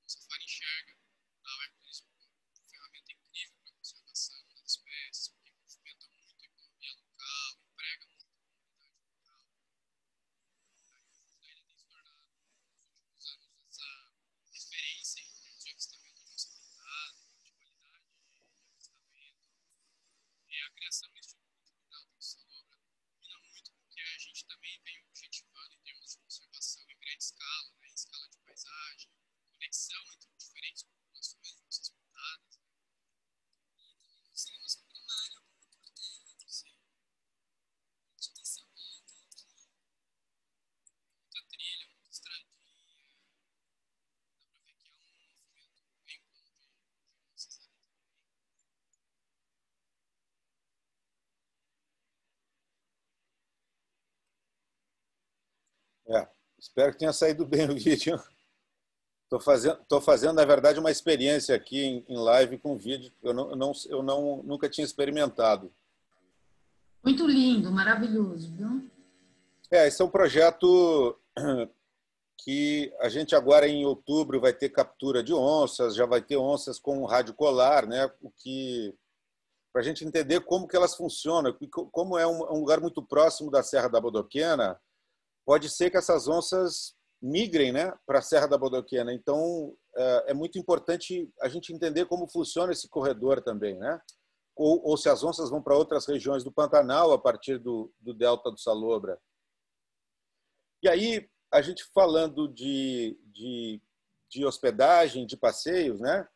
Speaker 3: O safari enxerga a arco-íris como uma ferramenta incrível para a conservação das espécies, porque movimenta muito a economia local, emprega muito a comunidade local. A ilha tem se tornado, nos últimos anos, essa referência em termos de avistamento de onça pintada, de qualidade de avistamento. E a criação do Instituto Delta do Salobra combina muito com o que a gente também vem objetivando em termos de conservação em grande escala, né, em escala de paisagem, conexão entre diferentes populações de onças pintadas. E também conseguir nossa primária como importante, sim. Distanciamento aqui, muita trilha, muita estradinha. Dá para ver que é um movimento bem comum de onças ali também.
Speaker 2: Espero que tenha saído bem o vídeo. Estou fazendo, na verdade, uma experiência aqui em live com vídeo. Nunca tinha experimentado.
Speaker 1: Muito lindo, maravilhoso, viu?
Speaker 2: Esse é um projeto que a gente agora em outubro vai ter captura de onças, já vai ter onças com rádio colar, né? O que para a gente entender como que elas funcionam, como é um lugar muito próximo da Serra da Bodoquena, pode ser que essas onças migrem, né, para a Serra da Bodoquena. Então é muito importante a gente entender como funciona esse corredor também, né? Ou se as onças vão para outras regiões do Pantanal a partir do Delta do Salobra. E aí, a gente falando de hospedagem, de passeios, né?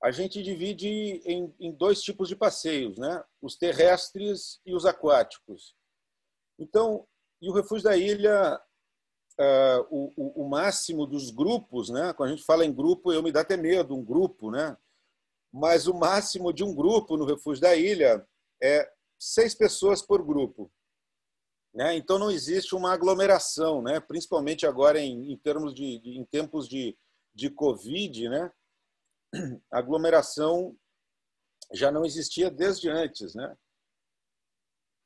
Speaker 2: A gente divide em dois tipos de passeios, né? Os terrestres e os aquáticos. Então, e o Refúgio da Ilha, o máximo dos grupos, né? Quando a gente fala em grupo, eu me dá até medo, um grupo, né? Mas o máximo de um grupo no Refúgio da Ilha é 6 pessoas por grupo, né? Então não existe uma aglomeração, né? Principalmente agora em tempos de Covid, né? A aglomeração já não existia desde antes, né?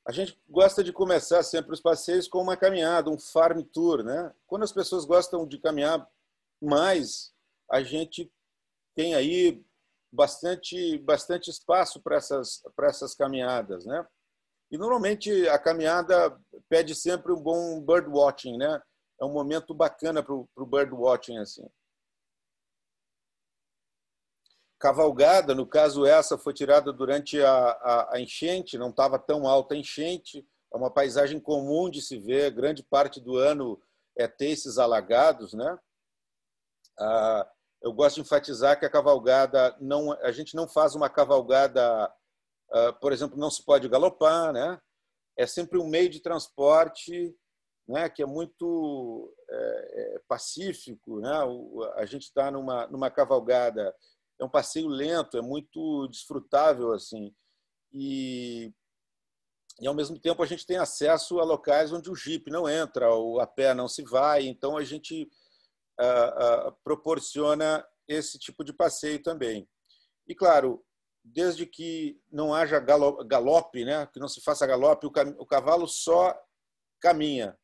Speaker 2: A gente gosta de começar sempre os passeios com uma caminhada, um farm tour, né? Quando as pessoas gostam de caminhar mais, a gente tem aí bastante espaço para essas caminhadas, né? E normalmente a caminhada pede sempre um bom bird watching, né? É um momento bacana para o bird watching assim. Cavalgada, no caso essa foi tirada durante a enchente, não estava tão alta a enchente, é uma paisagem comum de se ver, grande parte do ano ter esses alagados, né? Eu gosto de enfatizar que a cavalgada, a gente não faz uma cavalgada, por exemplo, não se pode galopar, né? É sempre um meio de transporte, né, que é muito pacífico, né? A gente está numa cavalgada, é um passeio lento, é muito desfrutável assim, e ao mesmo tempo a gente tem acesso a locais onde o jipe não entra, ou a pé não se vai, então a gente proporciona esse tipo de passeio também. E, claro, desde que não haja galope, né, que não se faça galope, o cavalo só caminha.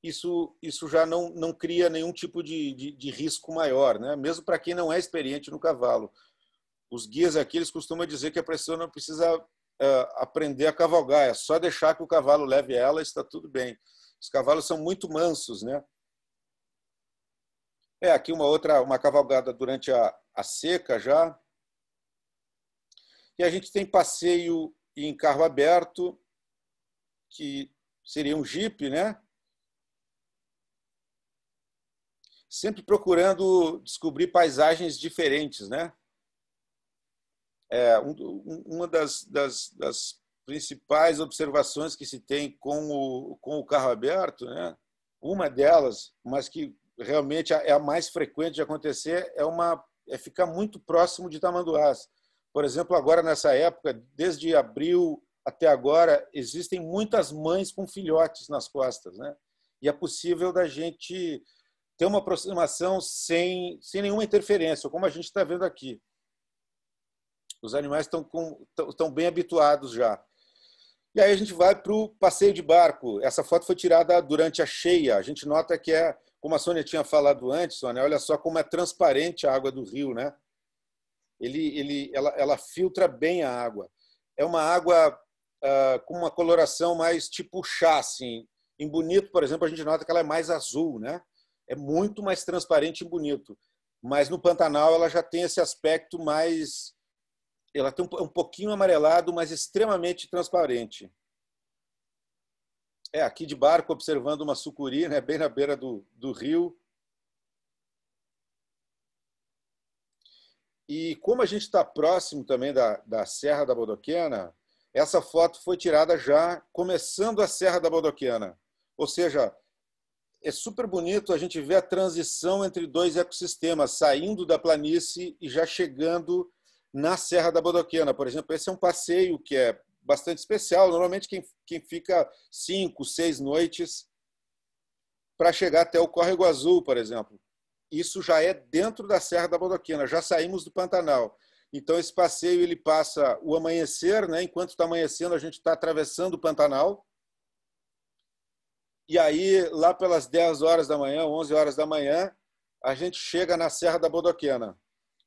Speaker 2: Isso já não cria nenhum tipo de risco maior, né? Mesmo para quem não é experiente no cavalo. Os guias aqui eles costumam dizer que a pessoa não precisa aprender a cavalgar, é só deixar que o cavalo leve ela e está tudo bem. Os cavalos são muito mansos, né? Aqui uma cavalgada durante a seca já. E a gente tem passeio em carro aberto, que seria um jipe, né? Sempre procurando descobrir paisagens diferentes, né? Uma das principais observações que se tem com o carro aberto, né? Uma delas, mas que realmente é a mais frequente de acontecer, é ficar muito próximo de tamanduás. Por exemplo, agora nessa época, desde abril até agora, existem muitas mães com filhotes nas costas, né? E é possível da gente ter uma aproximação sem nenhuma interferência, como a gente está vendo aqui. Os animais estão bem habituados já. E aí a gente vai para o passeio de barco. Essa foto foi tirada durante a cheia. A gente nota que como a Sônia tinha falado antes, Sônia, olha só como é transparente a água do rio, né? Ela filtra bem a água. É uma água com uma coloração mais tipo chá, assim. Em Bonito, por exemplo, a gente nota que ela é mais azul, né? É muito mais transparente em Bonito. Mas no Pantanal ela já tem esse aspecto mais... Ela tem um pouquinho amarelado, mas extremamente transparente. Aqui de barco, observando uma sucuri, né, bem na beira do rio. E como a gente está próximo também da Serra da Bodoquena, essa foto foi tirada já começando a Serra da Bodoquena. Ou seja, é super bonito a gente ver a transição entre dois ecossistemas, saindo da planície e já chegando na Serra da Bodoquena. Por exemplo, esse é um passeio que é bastante especial. Normalmente quem fica 5, 6 noites para chegar até o Córrego Azul, por exemplo. Isso já é dentro da Serra da Bodoquena, já saímos do Pantanal. Então esse passeio ele passa o amanhecer, né? Enquanto está amanhecendo a gente está atravessando o Pantanal. E aí lá pelas 10 horas da manhã, 11 horas da manhã, a gente chega na Serra da Bodoquena.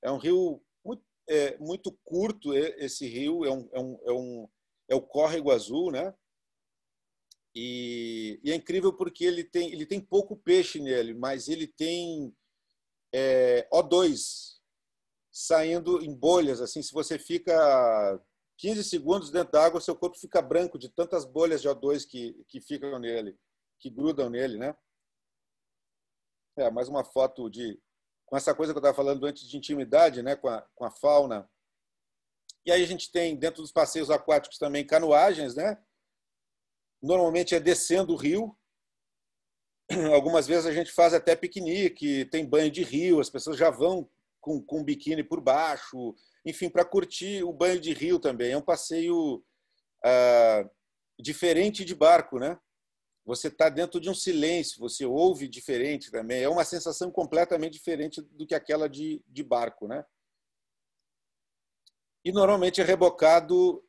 Speaker 2: É um rio muito curto, esse rio, é o Córrego Azul, né? E é incrível porque ele tem pouco peixe nele, mas ele tem O2 saindo em bolhas. Assim, se você fica 15 segundos dentro da água, seu corpo fica branco de tantas bolhas de O2 que ficam nele, que grudam nele, né? Mais uma foto com essa coisa que eu estava falando antes de intimidade, né, com a fauna. E aí a gente tem, dentro dos passeios aquáticos também, canoagens, né? Normalmente é descendo o rio. Algumas vezes a gente faz até piquenique, tem banho de rio, as pessoas já vão com biquíni por baixo, enfim, para curtir o banho de rio também. É um passeio diferente de barco, né? Você está dentro de um silêncio, você ouve diferente também. É uma sensação completamente diferente do que aquela de barco, né? E normalmente é rebocado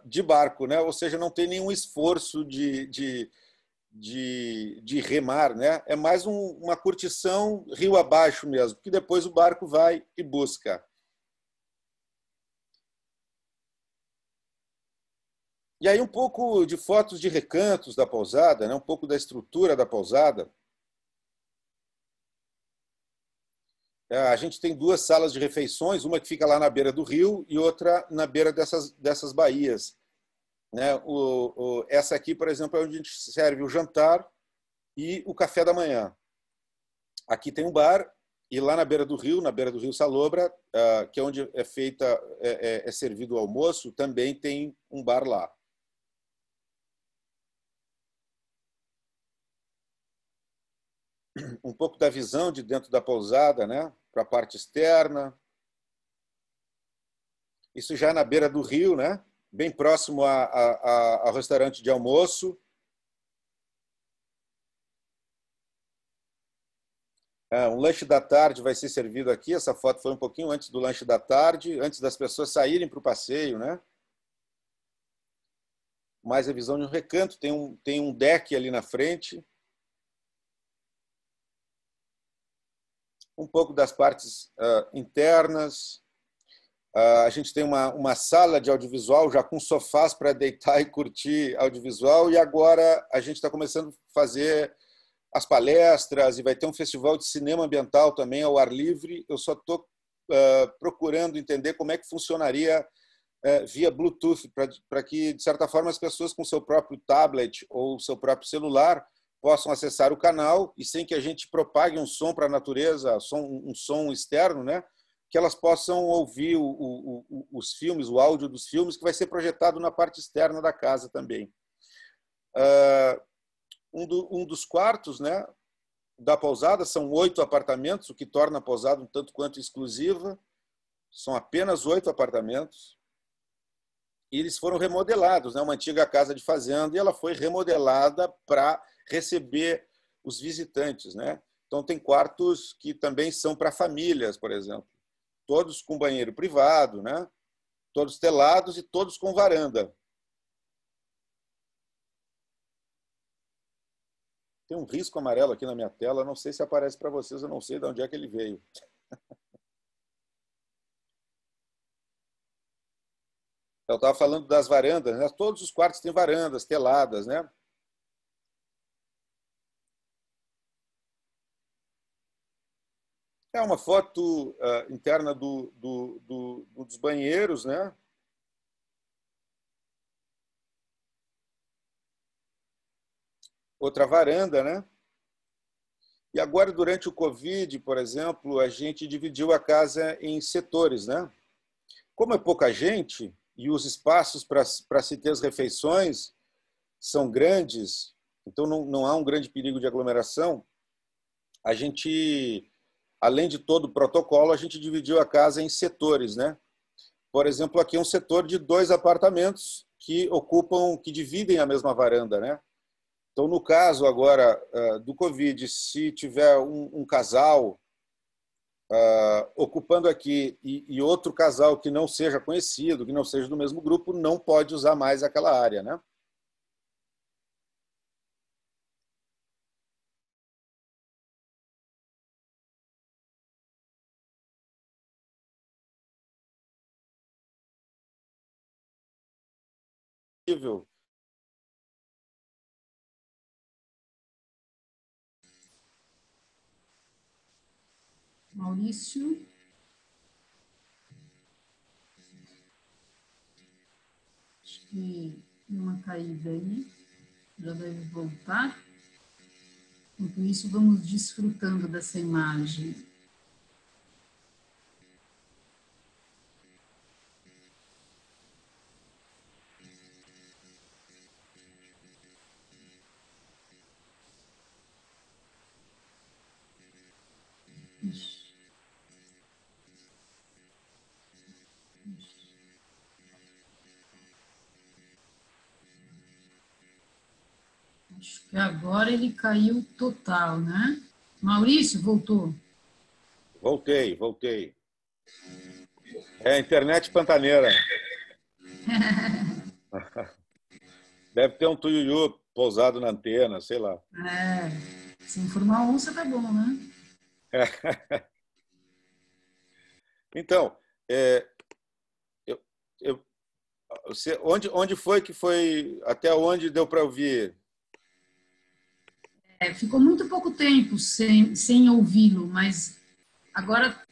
Speaker 2: de barco, né? Ou seja, não tem nenhum esforço de remar, né? É mais uma curtição rio abaixo mesmo, porque depois o barco vai e busca. E aí um pouco de fotos de recantos da pousada, né? Um pouco da estrutura da pousada. A gente tem 2 salas de refeições, uma que fica lá na beira do rio e outra na beira dessas baías. Né? Essa aqui, por exemplo, é onde a gente serve o jantar e o café da manhã. Aqui tem um bar e lá na beira do Rio Salobra, que é onde é servido o almoço, também tem um bar lá. Um pouco da visão de dentro da pousada, né, para a parte externa. Isso já na beira do rio, né, bem próximo ao restaurante de almoço. Um lanche da tarde vai ser servido aqui. Essa foto foi um pouquinho antes do lanche da tarde, antes das pessoas saírem para o passeio, né? Mais a visão de um recanto. Tem um deck ali na frente. Um pouco das partes internas. A gente tem uma sala de audiovisual já com sofás para deitar e curtir audiovisual. E agora a gente está começando a fazer as palestras e vai ter um festival de cinema ambiental também ao ar livre. Eu só estou procurando entender como é que funcionaria via Bluetooth, para que, de certa forma, as pessoas com seu próprio tablet ou seu próprio celular possam acessar o canal e sem que a gente propague um som para a natureza, um som externo, né? Que elas possam ouvir os filmes, o áudio dos filmes, que vai ser projetado na parte externa da casa também. Um dos quartos, né, da pousada são 8 apartamentos, o que torna a pousada um tanto quanto exclusiva. São apenas 8 apartamentos. E eles foram remodelados, né? Uma antiga casa de fazenda, e ela foi remodelada para receber os visitantes, né? Então, tem quartos que também são para famílias, por exemplo. Todos com banheiro privado, né? Todos telados e todos com varanda. Tem um risco amarelo aqui na minha tela, não sei se aparece para vocês, eu não sei de onde é que ele veio. Eu estava falando das varandas, né? Todos os quartos têm varandas teladas, né? É uma foto interna dos banheiros, né? Outra varanda, né? E agora, durante o Covid, por exemplo, a gente dividiu a casa em setores, né? Como é pouca gente e os espaços para se ter as refeições são grandes, então não há um grande perigo de aglomeração, a gente, além de todo o protocolo, a gente dividiu a casa em setores, né? Por exemplo, aqui é um setor de 2 apartamentos que dividem a mesma varanda, né? Então, no caso agora do Covid, se tiver um casal ocupando aqui e outro casal que não seja conhecido, que não seja do mesmo grupo, não pode usar mais aquela área, né?
Speaker 1: Maurício, acho que deu uma caída aí, já deve voltar. Enquanto isso, vamos desfrutando dessa imagem. Acho que agora ele caiu total, né? Maurício, voltou.
Speaker 2: Voltei. É a internet pantaneira. Deve ter um tuiuiu pousado na antena, sei lá.
Speaker 1: Se informar onça, tá bom, né?
Speaker 2: Então, eu, eu, onde foi, até onde deu para ouvir?
Speaker 1: Ficou muito pouco tempo sem ouvi-lo, mas agora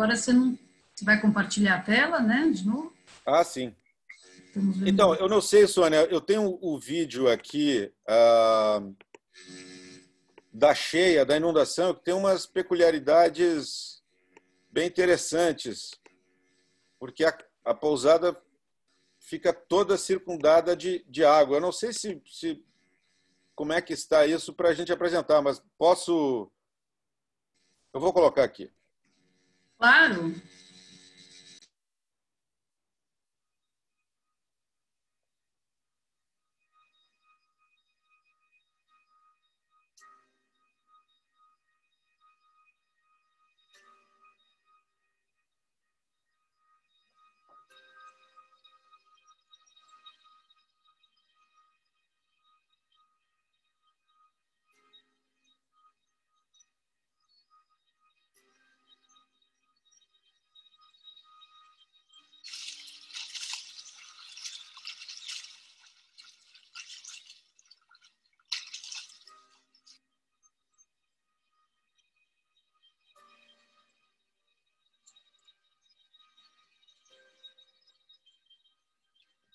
Speaker 1: você não você vai compartilhar a tela, né? De novo?
Speaker 2: Ah, sim.
Speaker 1: Estamos vendo.
Speaker 2: Então, eu não sei, Sônia, eu tenho o vídeo aqui da cheia, da inundação, que tem umas peculiaridades bem interessantes, porque a pousada fica toda circundada de água. Eu não sei como é que está isso para a gente apresentar, mas posso... Eu vou colocar aqui.
Speaker 1: Claro.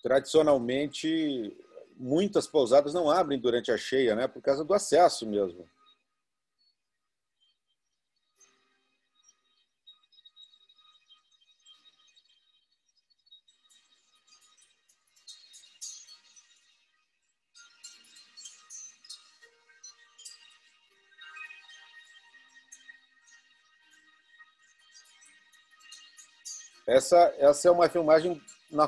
Speaker 2: tradicionalmente, muitas pousadas não abrem durante a cheia, né? Por causa do acesso mesmo. Essa é uma filmagem na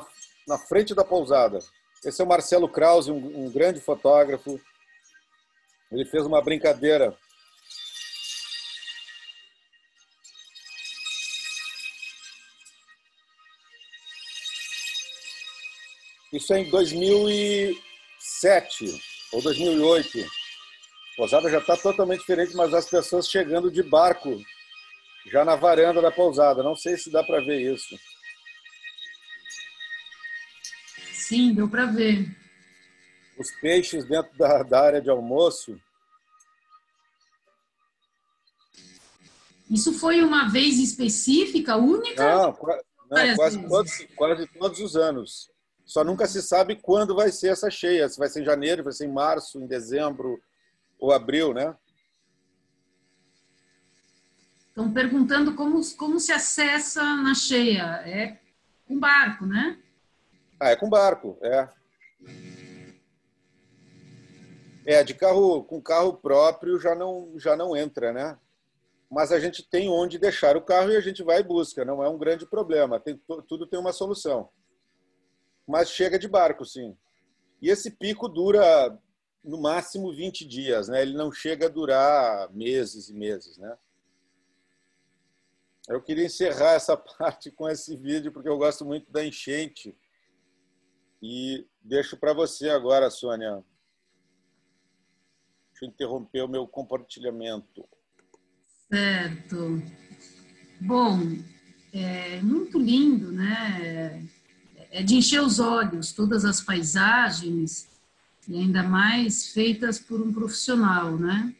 Speaker 2: frente da pousada. Esse é o Marcelo Krause, um grande fotógrafo. Ele fez uma brincadeira. Isso é em 2007 ou 2008. A pousada já está totalmente diferente, mas as pessoas chegando de barco, já na varanda da pousada. Não sei se dá para ver isso.
Speaker 1: Sim, deu para ver.
Speaker 2: Os peixes dentro da área de almoço.
Speaker 1: Isso foi uma vez específica, única?
Speaker 2: Não, quase todos os anos. Só nunca se sabe quando vai ser essa cheia. Se vai ser em janeiro, vai ser em março, em dezembro ou abril, né?
Speaker 1: Estão perguntando como se acessa na cheia. É com barco, né?
Speaker 2: É com barco, de carro, com carro próprio já não entra, né? Mas a gente tem onde deixar o carro e a gente vai e busca, não é um grande problema. Tudo tem uma solução. Mas chega de barco, sim. E esse pico dura no máximo 20 dias, né? Ele não chega a durar meses e meses, né? Eu queria encerrar essa parte com esse vídeo, porque eu gosto muito da enchente. E deixo para você agora, Sônia. Deixa eu interromper o meu compartilhamento.
Speaker 1: Certo. Bom, é muito lindo, né? É de encher os olhos, todas as paisagens, e ainda mais feitas por um profissional, né?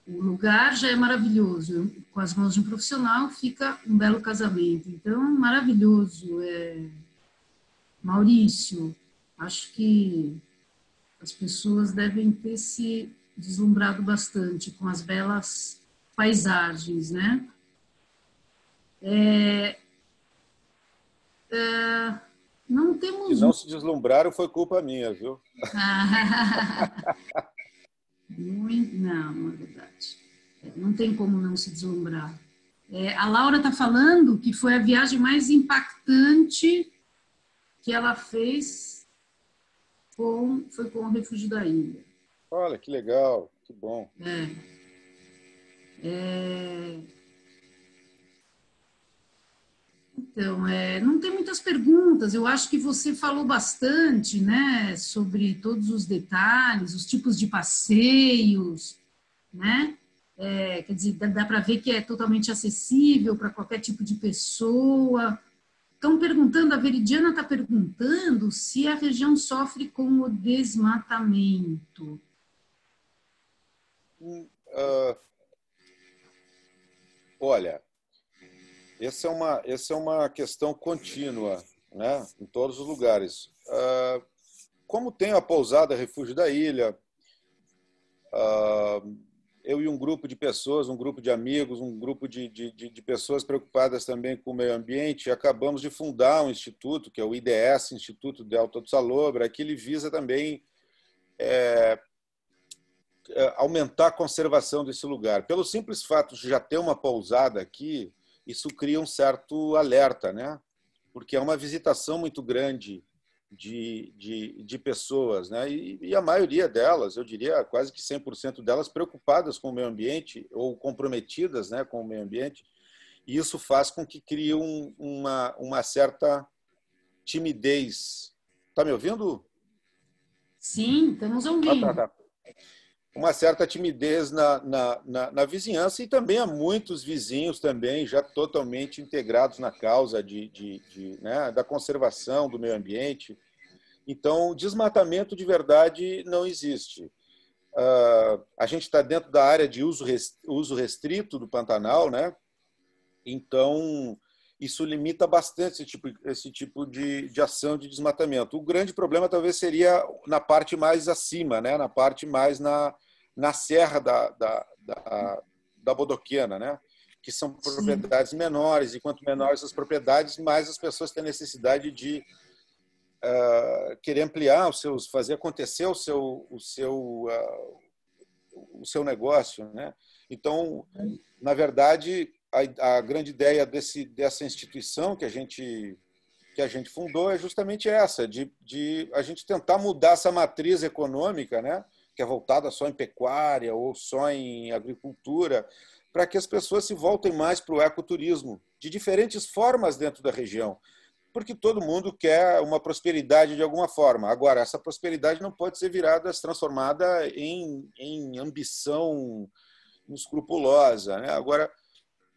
Speaker 1: O lugar já é maravilhoso. Com as mãos de um profissional fica um belo casamento. Então, maravilhoso. Maurício, acho que as pessoas devem ter se deslumbrado bastante com as belas paisagens, né? Não temos...
Speaker 2: Se não se deslumbraram, foi culpa minha, viu?
Speaker 1: Não é verdade. Não tem como não se deslumbrar. A Laura está falando que foi a viagem mais impactante que ela fez foi com o Refúgio da Ilha.
Speaker 2: Olha, que legal, que bom.
Speaker 1: Então, não tem muitas perguntas. Eu acho que você falou bastante, né, sobre todos os detalhes, os tipos de passeios, né? Quer dizer, dá para ver que é totalmente acessível para qualquer tipo de pessoa. Estão perguntando, a Veridiana está perguntando se a região sofre com o desmatamento.
Speaker 2: Olha, essa é uma questão contínua, né, em todos os lugares. Como tem a pousada Refúgio da Ilha, eu e um grupo de pessoas, um grupo de amigos, um grupo de pessoas preocupadas também com o meio ambiente, acabamos de fundar um instituto, que é o IDS, Instituto de Alto do Salobra, que ele visa também aumentar a conservação desse lugar. Pelo simples fato de já ter uma pousada aqui, isso cria um certo alerta, né? Porque é uma visitação muito grande de pessoas, né? E a maioria delas, eu diria quase que 100% delas, preocupadas com o meio ambiente ou comprometidas, né, com o meio ambiente, e isso faz com que crie uma certa timidez. Está me ouvindo?
Speaker 1: Sim, estamos ouvindo.
Speaker 2: Tá. Uma certa timidez na vizinhança, e também há muitos vizinhos também já totalmente integrados na causa né, da conservação do meio ambiente. Então, desmatamento de verdade não existe. A gente está dentro da área de uso restrito do Pantanal, né? Então, isso limita bastante esse tipo de ação de desmatamento. O grande problema talvez seria na parte mais acima, né? Na parte mais na serra da Bodoquena, né? Que são propriedades menores, e quanto menores as propriedades, mais as pessoas têm necessidade de querer ampliar fazer acontecer o seu negócio, né? Então, na verdade, a grande ideia dessa instituição que a gente fundou é justamente essa, de a gente tentar mudar essa matriz econômica, né, que é voltada só em pecuária ou só em agricultura, para que as pessoas se voltem mais para o ecoturismo, de diferentes formas dentro da região, porque todo mundo quer uma prosperidade de alguma forma. Agora, essa prosperidade não pode ser transformada em ambição escrupulosa, né? Agora,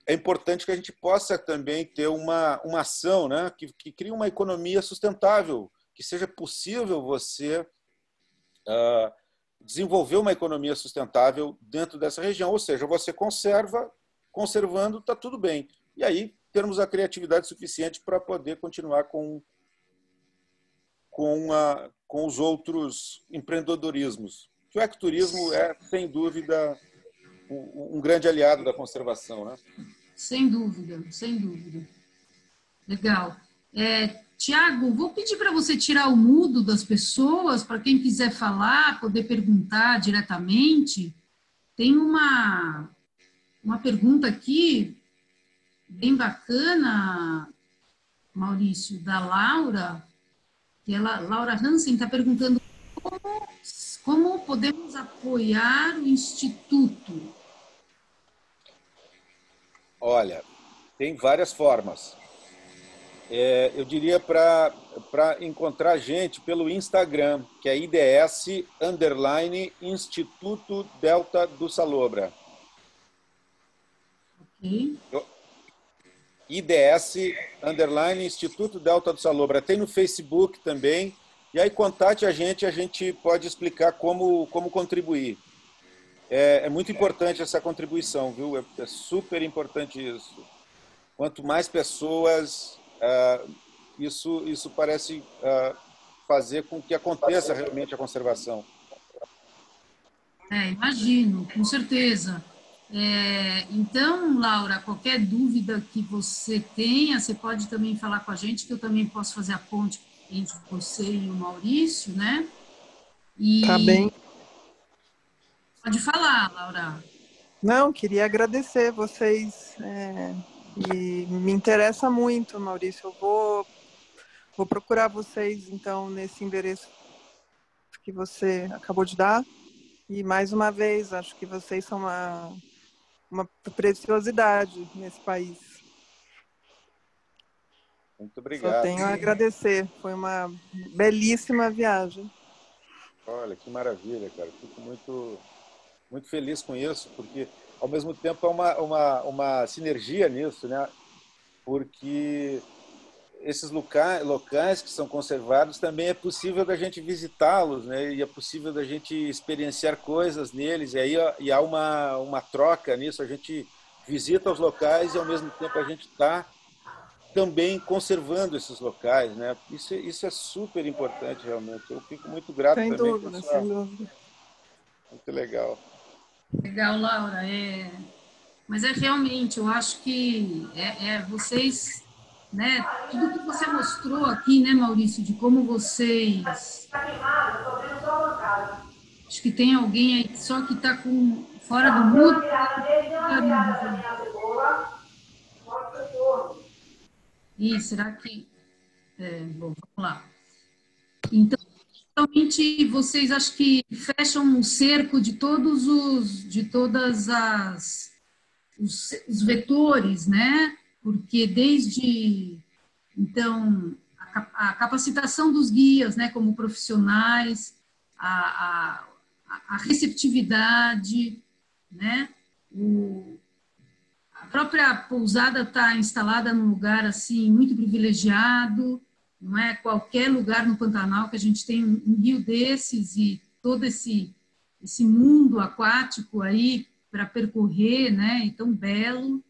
Speaker 2: é importante que a gente possa também ter uma ação, né, que crie uma economia sustentável, que seja possível você desenvolver uma economia sustentável dentro dessa região, ou seja, você conservando, está tudo bem. E aí termos a criatividade suficiente para poder continuar com os outros empreendedorismos. O ecoturismo é, sem dúvida, um grande aliado da conservação, né?
Speaker 1: Sem dúvida, sem dúvida. Legal. Tiago, vou pedir para você tirar o mudo das pessoas, para quem quiser falar, poder perguntar diretamente. Tem uma pergunta aqui, bem bacana, Maurício, da Laura, Laura Hansen está perguntando como podemos apoiar o Instituto. Olha,
Speaker 2: tem várias formas. Eu diria para encontrar a gente pelo Instagram, que é IDS_Instituto Delta do Salobra.
Speaker 1: Ok.
Speaker 2: IDS_Instituto Delta do Salobra. Tem no Facebook também. E aí contate a gente pode explicar como contribuir. É muito importante essa contribuição, viu? É super importante isso. Quanto mais pessoas, isso parece fazer com que aconteça realmente a conservação.
Speaker 1: Imagino, com certeza. Então, Laura, qualquer dúvida que você tenha, você pode também falar com a gente, que eu também posso fazer a ponte entre você e o Maurício, né?
Speaker 4: Tá bem.
Speaker 1: Pode falar, Laura.
Speaker 4: Não, queria agradecer vocês. E me interessa muito, Maurício. Eu vou procurar vocês, então, nesse endereço que você acabou de dar. E, mais uma vez, acho que vocês são uma preciosidade nesse país.
Speaker 2: Muito obrigado.
Speaker 4: Só tenho a agradecer. Foi uma belíssima viagem.
Speaker 2: Olha, que maravilha, cara. Fico muito, muito feliz com isso, porque, ao mesmo tempo, há uma sinergia nisso, né? Porque esses locais que são conservados também é possível da gente visitá-los, né? E é possível da gente experienciar coisas neles, e há uma troca nisso. A gente visita os locais e, ao mesmo tempo, a gente está também conservando esses locais, né? Isso é super importante, realmente. Eu fico muito grato
Speaker 4: sem
Speaker 2: também.
Speaker 4: Dúvida, sem dúvida.
Speaker 2: Muito legal.
Speaker 1: Legal, Laura. Mas realmente, eu acho que vocês, né? Tudo que você mostrou aqui, né, Maurício, de como vocês... Acho que tem alguém aí só que está fora do mundo. Será que... bom, vamos lá. Então, realmente, vocês acho que fecham um cerco de todos os vetores, né? Porque desde, então, a capacitação dos guias, né, como profissionais, a receptividade, né? A própria pousada está instalada num lugar assim muito privilegiado, não é qualquer lugar no Pantanal que a gente tem um rio desses e todo esse mundo aquático aí para percorrer, né? E tão belo.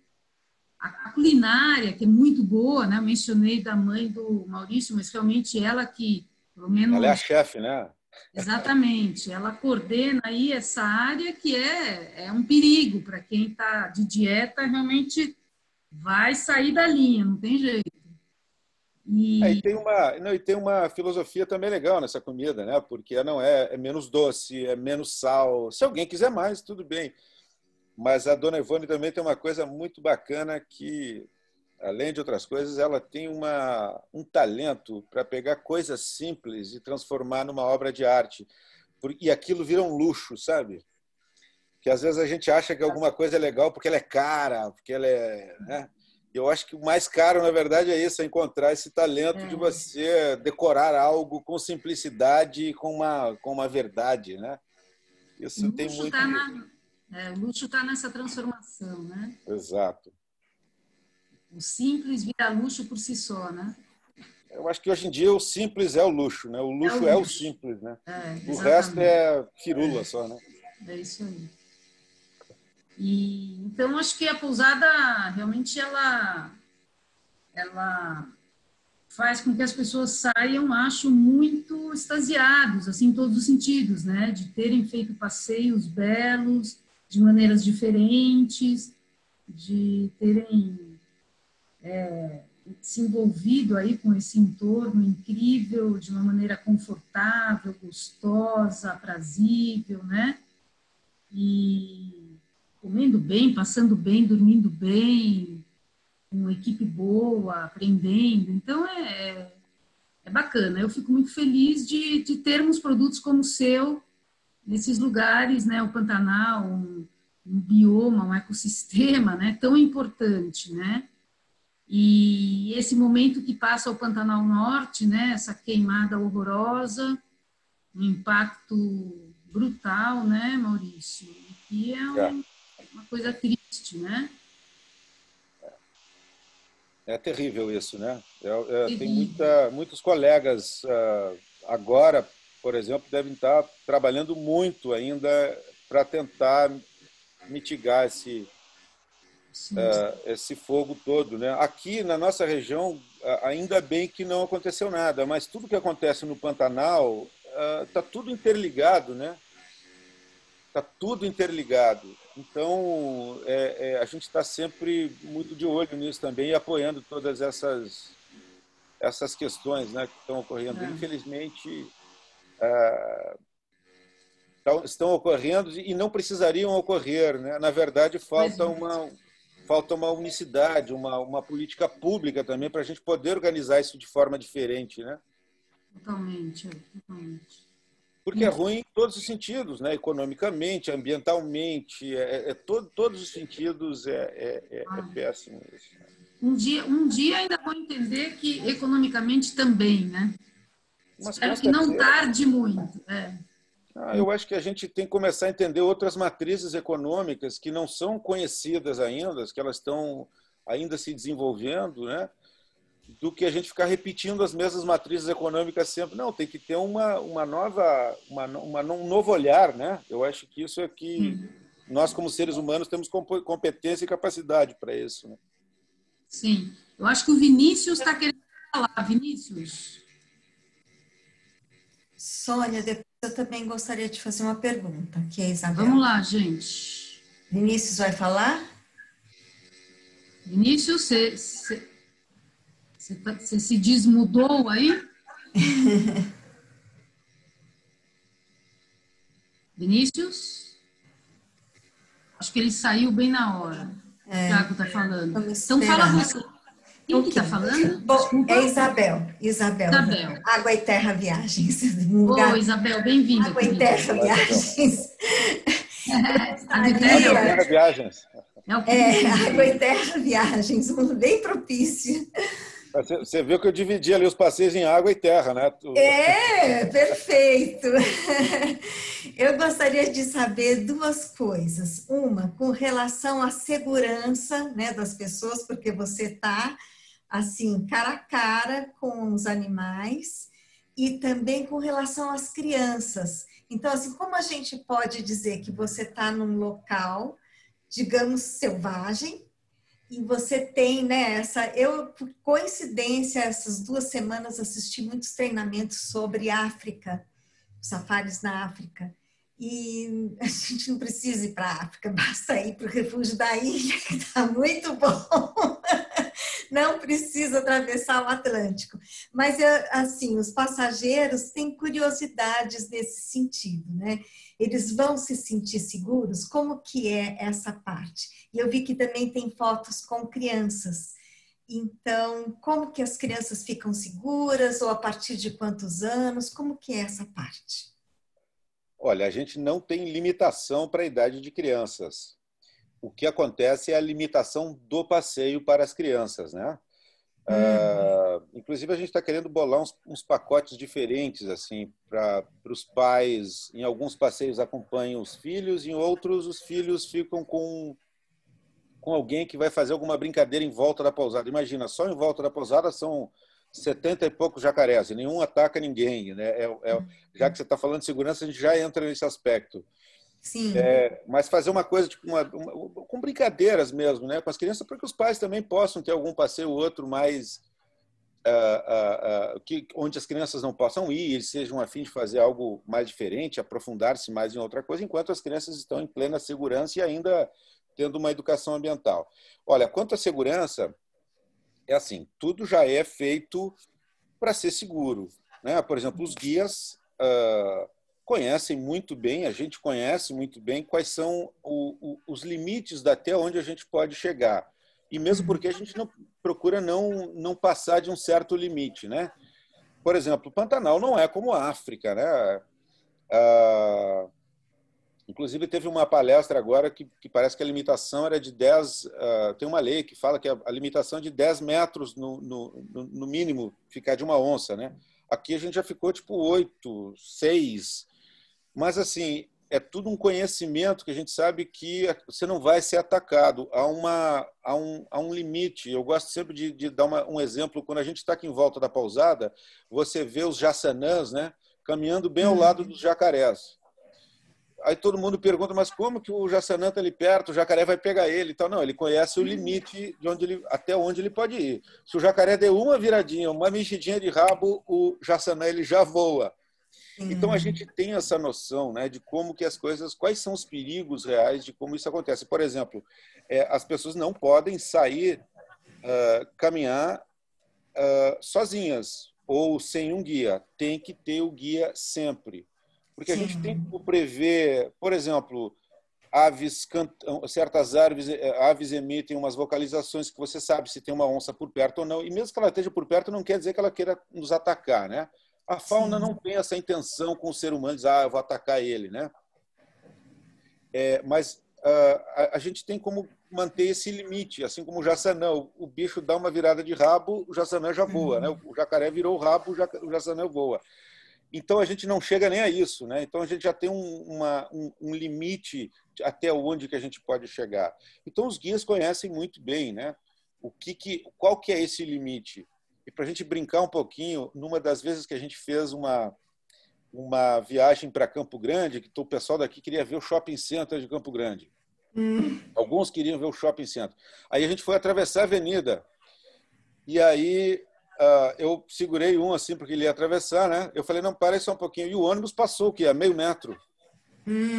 Speaker 1: a culinária, que é muito boa, né? Eu mencionei da mãe do Maurício, mas realmente ela que, pelo menos...
Speaker 2: Ela é a chefe, né?
Speaker 1: Exatamente, ela coordena aí essa área que é um perigo para quem está de dieta, realmente vai sair da linha, não tem jeito.
Speaker 2: E tem uma filosofia também legal nessa comida, né? Porque não é menos doce, é menos sal. Se alguém quiser mais, tudo bem. Mas a dona Ivone também tem uma coisa muito bacana que, além de outras coisas, ela tem um talento para pegar coisas simples e transformar numa obra de arte. E aquilo vira um luxo, sabe? Que às vezes a gente acha que alguma coisa é legal porque ela é cara, porque ela é... né? Eu acho que o mais caro, na verdade, é isso, é encontrar esse talento de você decorar algo com simplicidade e com uma verdade, né? Isso tem muito...
Speaker 1: o luxo está nessa transformação, né?
Speaker 2: Exato.
Speaker 1: O simples vira luxo por si só, né?
Speaker 2: Eu acho que hoje em dia o simples é o luxo, né? O luxo é o simples, né? O resto é firula só, né?
Speaker 1: É isso aí. E, então, acho que a pousada realmente ela faz com que as pessoas saiam, acho, muito extasiados, assim, em todos os sentidos, né? De terem feito passeios belos, de maneiras diferentes, de terem se envolvido aí com esse entorno incrível, de uma maneira confortável, gostosa, aprazível, né? E comendo bem, passando bem, dormindo bem, com uma equipe boa, aprendendo. Então, é bacana. Eu fico muito feliz de termos produtos como o seu nesses lugares, né? O Pantanal, um bioma, um ecossistema, né? Tão importante, né? E esse momento que passa o Pantanal Norte, né? Essa queimada horrorosa, um impacto brutal, né, Maurício? E é uma coisa triste, né?
Speaker 2: É terrível isso, né? Tem muitos colegas agora, por exemplo, devem estar trabalhando muito ainda para tentar mitigar esse fogo todo, né? Aqui na nossa região, ainda bem que não aconteceu nada, mas tudo que acontece no Pantanal está tudo interligado, né? Está tudo interligado. Então, a gente está sempre muito de olho nisso também e apoiando todas essas questões, né, que estão ocorrendo. Infelizmente, estão ocorrendo e não precisariam ocorrer, né? Na verdade, falta uma unicidade, uma política pública também para a gente poder organizar isso de forma diferente, né?
Speaker 1: Totalmente.
Speaker 2: Porque é ruim em todos os sentidos, né? Economicamente, ambientalmente, todos os sentidos é péssimo isso.
Speaker 1: Um dia ainda vou entender que economicamente também, né?
Speaker 2: Mas
Speaker 1: espero que não tarde muito.
Speaker 2: Eu acho que a gente tem que começar a entender outras matrizes econômicas que não são conhecidas ainda, que elas estão ainda se desenvolvendo, né? Do que a gente ficar repetindo as mesmas matrizes econômicas sempre. Não, tem que ter um novo olhar, né? Eu acho que isso é que nós, como seres humanos, temos competência e capacidade para isso, né?
Speaker 1: Sim. Eu acho que o Vinícius está querendo falar. Vinícius?
Speaker 5: Sônia, depois eu também gostaria de fazer uma pergunta, que é a Isabel.
Speaker 1: Vamos lá, gente.
Speaker 5: Vinícius vai falar?
Speaker 1: Vinícius, você se desmudou aí? Vinícius? Acho que ele saiu bem na hora. O Thiago está falando. Então fala você. Quem que está falando?
Speaker 5: Bom,
Speaker 1: desculpa.
Speaker 5: É Isabel. Água e Terra Viagens.
Speaker 1: Oi, Isabel, bem-vinda.
Speaker 5: Água e Terra Viagens.
Speaker 1: Água e Terra
Speaker 2: Viagens.
Speaker 5: Água e Terra Viagens, bem propício.
Speaker 2: Você viu que eu dividi ali os passeios em água e terra, né?
Speaker 5: Perfeito. Eu gostaria de saber duas coisas. Uma, com relação à segurança, né, das pessoas, porque você está, assim, cara a cara com os animais, e também com relação às crianças. Então, assim, como a gente pode dizer que você está num local, digamos, selvagem, E você tem, né, eu, por coincidência, essas 2 semanas assisti muitos treinamentos sobre África, safaris na África. E a gente não precisa ir para a África, basta ir para o refúgio da ilha, que está muito bom. Não precisa atravessar o Atlântico. Mas, assim, os passageiros têm curiosidades nesse sentido, né? Eles vão se sentir seguros? Como que é essa parte? E eu vi que também tem fotos com crianças. Então, como que as crianças ficam seguras? Ou a partir de quantos anos? Como que é essa parte?
Speaker 2: Olha, a gente não tem limitação para a idade de crianças. O que acontece é a limitação do passeio para as crianças, né? Inclusive, a gente está querendo bolar uns pacotes diferentes assim para os pais. Em alguns passeios acompanham os filhos, em outros os filhos ficam com alguém que vai fazer alguma brincadeira em volta da pousada. Imagina, só em volta da pousada são 70 e poucos jacarés, e nenhum ataca ninguém, né? Já que você está falando de segurança, a gente já entra nesse aspecto.
Speaker 5: Sim.
Speaker 2: Mas fazer uma coisa tipo com brincadeiras mesmo, né, com as crianças, para que os pais também possam ter algum passeio ou outro mais onde as crianças não possam ir, eles sejam a fim de fazer algo mais diferente, aprofundar-se mais em outra coisa, enquanto as crianças estão em plena segurança e ainda tendo uma educação ambiental. Olha, quanto à segurança, é assim, tudo já é feito para ser seguro, né? Por exemplo, os guias conhecem muito bem, a gente conhece muito bem quais são os limites até onde a gente pode chegar. E mesmo porque a gente não procura não passar de um certo limite, né? Por exemplo, o Pantanal não é como a África, né? Inclusive, teve uma palestra agora que parece que a limitação era de 10... tem uma lei que fala que a limitação é de 10 metros no mínimo ficar de uma onça, né? Aqui a gente já ficou tipo 8, 6... Mas, assim, é tudo um conhecimento que a gente sabe que você não vai ser atacado. Há um limite. Eu gosto sempre de dar um exemplo. Quando a gente está aqui em volta da pousada, você vê os jaçanãs, né, caminhando bem ao lado dos jacarés. Aí todo mundo pergunta, mas como que o jaçanã está ali perto, o jacaré vai pegar ele? Então, não, ele conhece o limite de até onde ele pode ir. Se o jacaré der uma viradinha, uma mexidinha de rabo, o jaçanã ele já voa. Então a gente tem essa noção, né, de como que as coisas, quais são os perigos reais de como isso acontece. Por exemplo, as pessoas não podem sair caminhar sozinhas ou sem um guia. Tem que ter o guia sempre, porque a gente tem que prever, por exemplo, certas aves emitem umas vocalizações que você sabe se tem uma onça por perto ou não. E mesmo que ela esteja por perto, não quer dizer que ela queira nos atacar, né? A fauna não tem essa intenção com o ser humano, diz, eu vou atacar ele, né? Mas a gente tem como manter esse limite, assim como o jaçanã. O bicho dá uma virada de rabo, o jaçanã já voa, né? O jacaré virou o rabo, o jaçanã voa. Então a gente não chega nem a isso, né? Então a gente já tem um limite até onde que a gente pode chegar. Então os guias conhecem muito bem, né? Qual que é esse limite? E para a gente brincar um pouquinho, numa das vezes que a gente fez uma viagem para Campo Grande, que o pessoal daqui queria ver o shopping center de Campo Grande. Alguns queriam ver o shopping center. Aí a gente foi atravessar a avenida. E aí eu segurei assim, porque ele ia atravessar, né? Eu falei, não, para aí só um pouquinho. E o ônibus passou, o quê? A meio metro.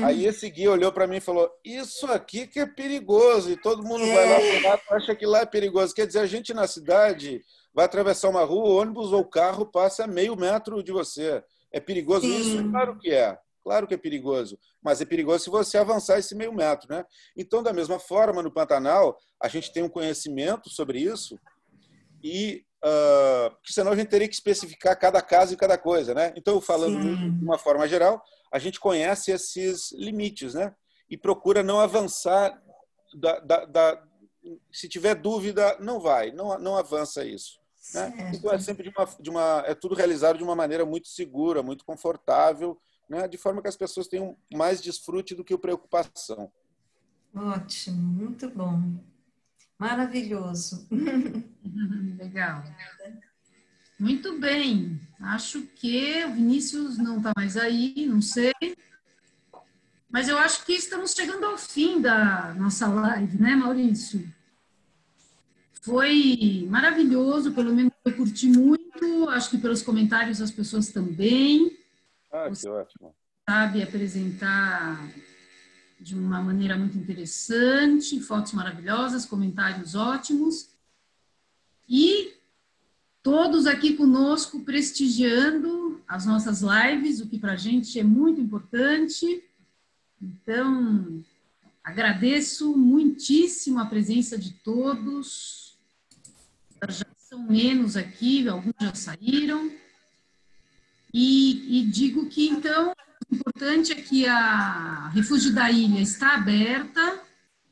Speaker 2: Aí esse guia olhou para mim e falou, isso aqui que é perigoso. E todo mundo vai lá e acha que lá é perigoso. Quer dizer, a gente na cidade vai atravessar uma rua, o ônibus ou o carro passa a meio metro de você. É perigoso isso? Claro que é. Claro que é perigoso. Mas é perigoso se você avançar esse meio metro, né? Então, da mesma forma, no Pantanal, a gente tem um conhecimento sobre isso e porque senão a gente teria que especificar cada caso e cada coisa, né? Então, falando de uma forma geral, a gente conhece esses limites, né? E procura não avançar. Se tiver dúvida, não avança isso. Né? Então é sempre é tudo realizado de uma maneira muito segura, muito confortável, né? De forma que as pessoas tenham mais desfrute do que preocupação.
Speaker 5: Ótimo, muito bom. Maravilhoso.
Speaker 1: Legal. Muito bem. Acho que o Vinícius não está mais aí, não sei. Mas eu acho que estamos chegando ao fim da nossa live, né, Maurício? Foi maravilhoso, pelo menos eu curti muito, acho que pelos comentários as pessoas também.
Speaker 2: Ah,
Speaker 1: Você
Speaker 2: que ótimo.
Speaker 1: sabe apresentar de uma maneira muito interessante, fotos maravilhosas, comentários ótimos. E todos aqui conosco prestigiando as nossas lives, o que para a gente é muito importante. Então, agradeço muitíssimo a presença de todos. Já são menos aqui, alguns já saíram. E digo que, então, o importante é que a Refúgio da Ilha está aberta,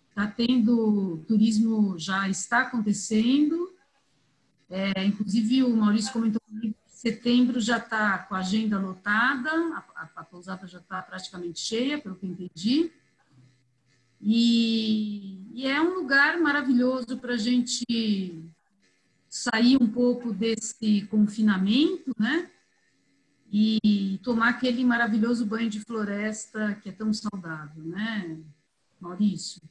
Speaker 1: está tendo, turismo já está acontecendo. Inclusive, o Maurício comentou comigo que setembro já está com a agenda lotada, a pousada já está praticamente cheia, pelo que eu entendi. E é um lugar maravilhoso para a gente sair um pouco desse confinamento, né? E tomar aquele maravilhoso banho de floresta que é tão saudável, né, Maurício?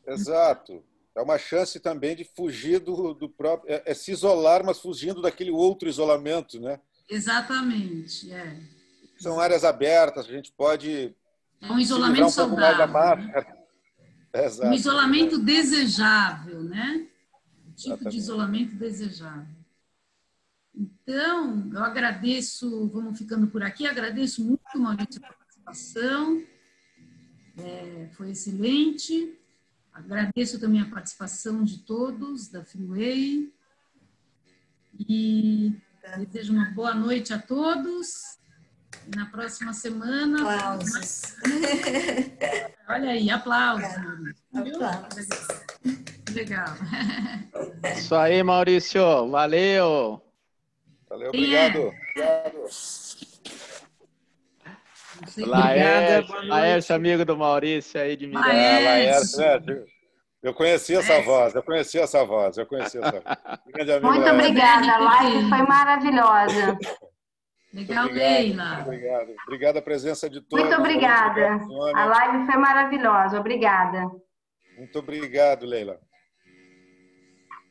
Speaker 2: Exato. É uma chance também de fugir do próprio... É se isolar, mas fugindo daquele outro isolamento, né?
Speaker 1: Exatamente,
Speaker 2: São áreas abertas, a gente pode
Speaker 1: é um
Speaker 2: se livrar
Speaker 1: isolamento
Speaker 2: um pouco mais da
Speaker 1: saudável,
Speaker 2: máscara. Exato.
Speaker 1: um isolamento desejável, né? O tipo
Speaker 2: Exatamente.
Speaker 1: de isolamento desejável. Então, eu agradeço, vamos ficando por aqui, agradeço muito, Maurício, a participação, foi excelente. Agradeço também a participação de todos da Freeway e desejo uma boa noite a todos. E na próxima semana...
Speaker 5: Aplausos.
Speaker 1: Olha aí, aplausos, Maurício.
Speaker 5: Aplausos.
Speaker 1: Legal.
Speaker 6: Isso aí, Maurício. Valeu.
Speaker 2: Valeu, obrigado.
Speaker 6: Laércio, amigo do Maurício aí de Minas.
Speaker 1: Laércio.
Speaker 2: Eu conheci essa voz. Grande amigo
Speaker 7: Muito
Speaker 2: Laércio.
Speaker 7: obrigada, a live foi maravilhosa.
Speaker 1: Legal,
Speaker 2: Obrigado,
Speaker 1: Leila.
Speaker 2: Obrigado a presença de todos.
Speaker 7: Muito obrigada. A live foi maravilhosa. Obrigada.
Speaker 2: Muito obrigado, Leila.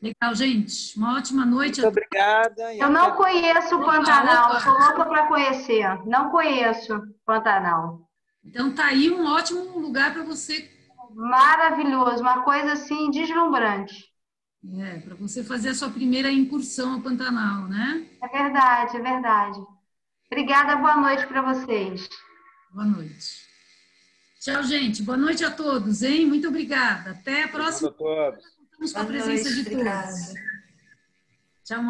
Speaker 1: Legal, gente. Uma ótima noite.
Speaker 4: Muito obrigada.
Speaker 7: Eu não conheço o Pantanal. Sou louca para conhecer. Não conheço Pantanal.
Speaker 1: Então tá aí um ótimo lugar para você.
Speaker 7: Maravilhoso. Uma coisa assim deslumbrante.
Speaker 1: Para você fazer a sua primeira incursão ao Pantanal, né?
Speaker 7: É verdade, é verdade. Obrigada, boa noite para vocês.
Speaker 1: Boa noite. Tchau, gente. Boa noite a todos, hein? Muito obrigada. Até a próxima.
Speaker 2: Obrigado a todos.
Speaker 1: Contamos com a presença de todos. Tchau,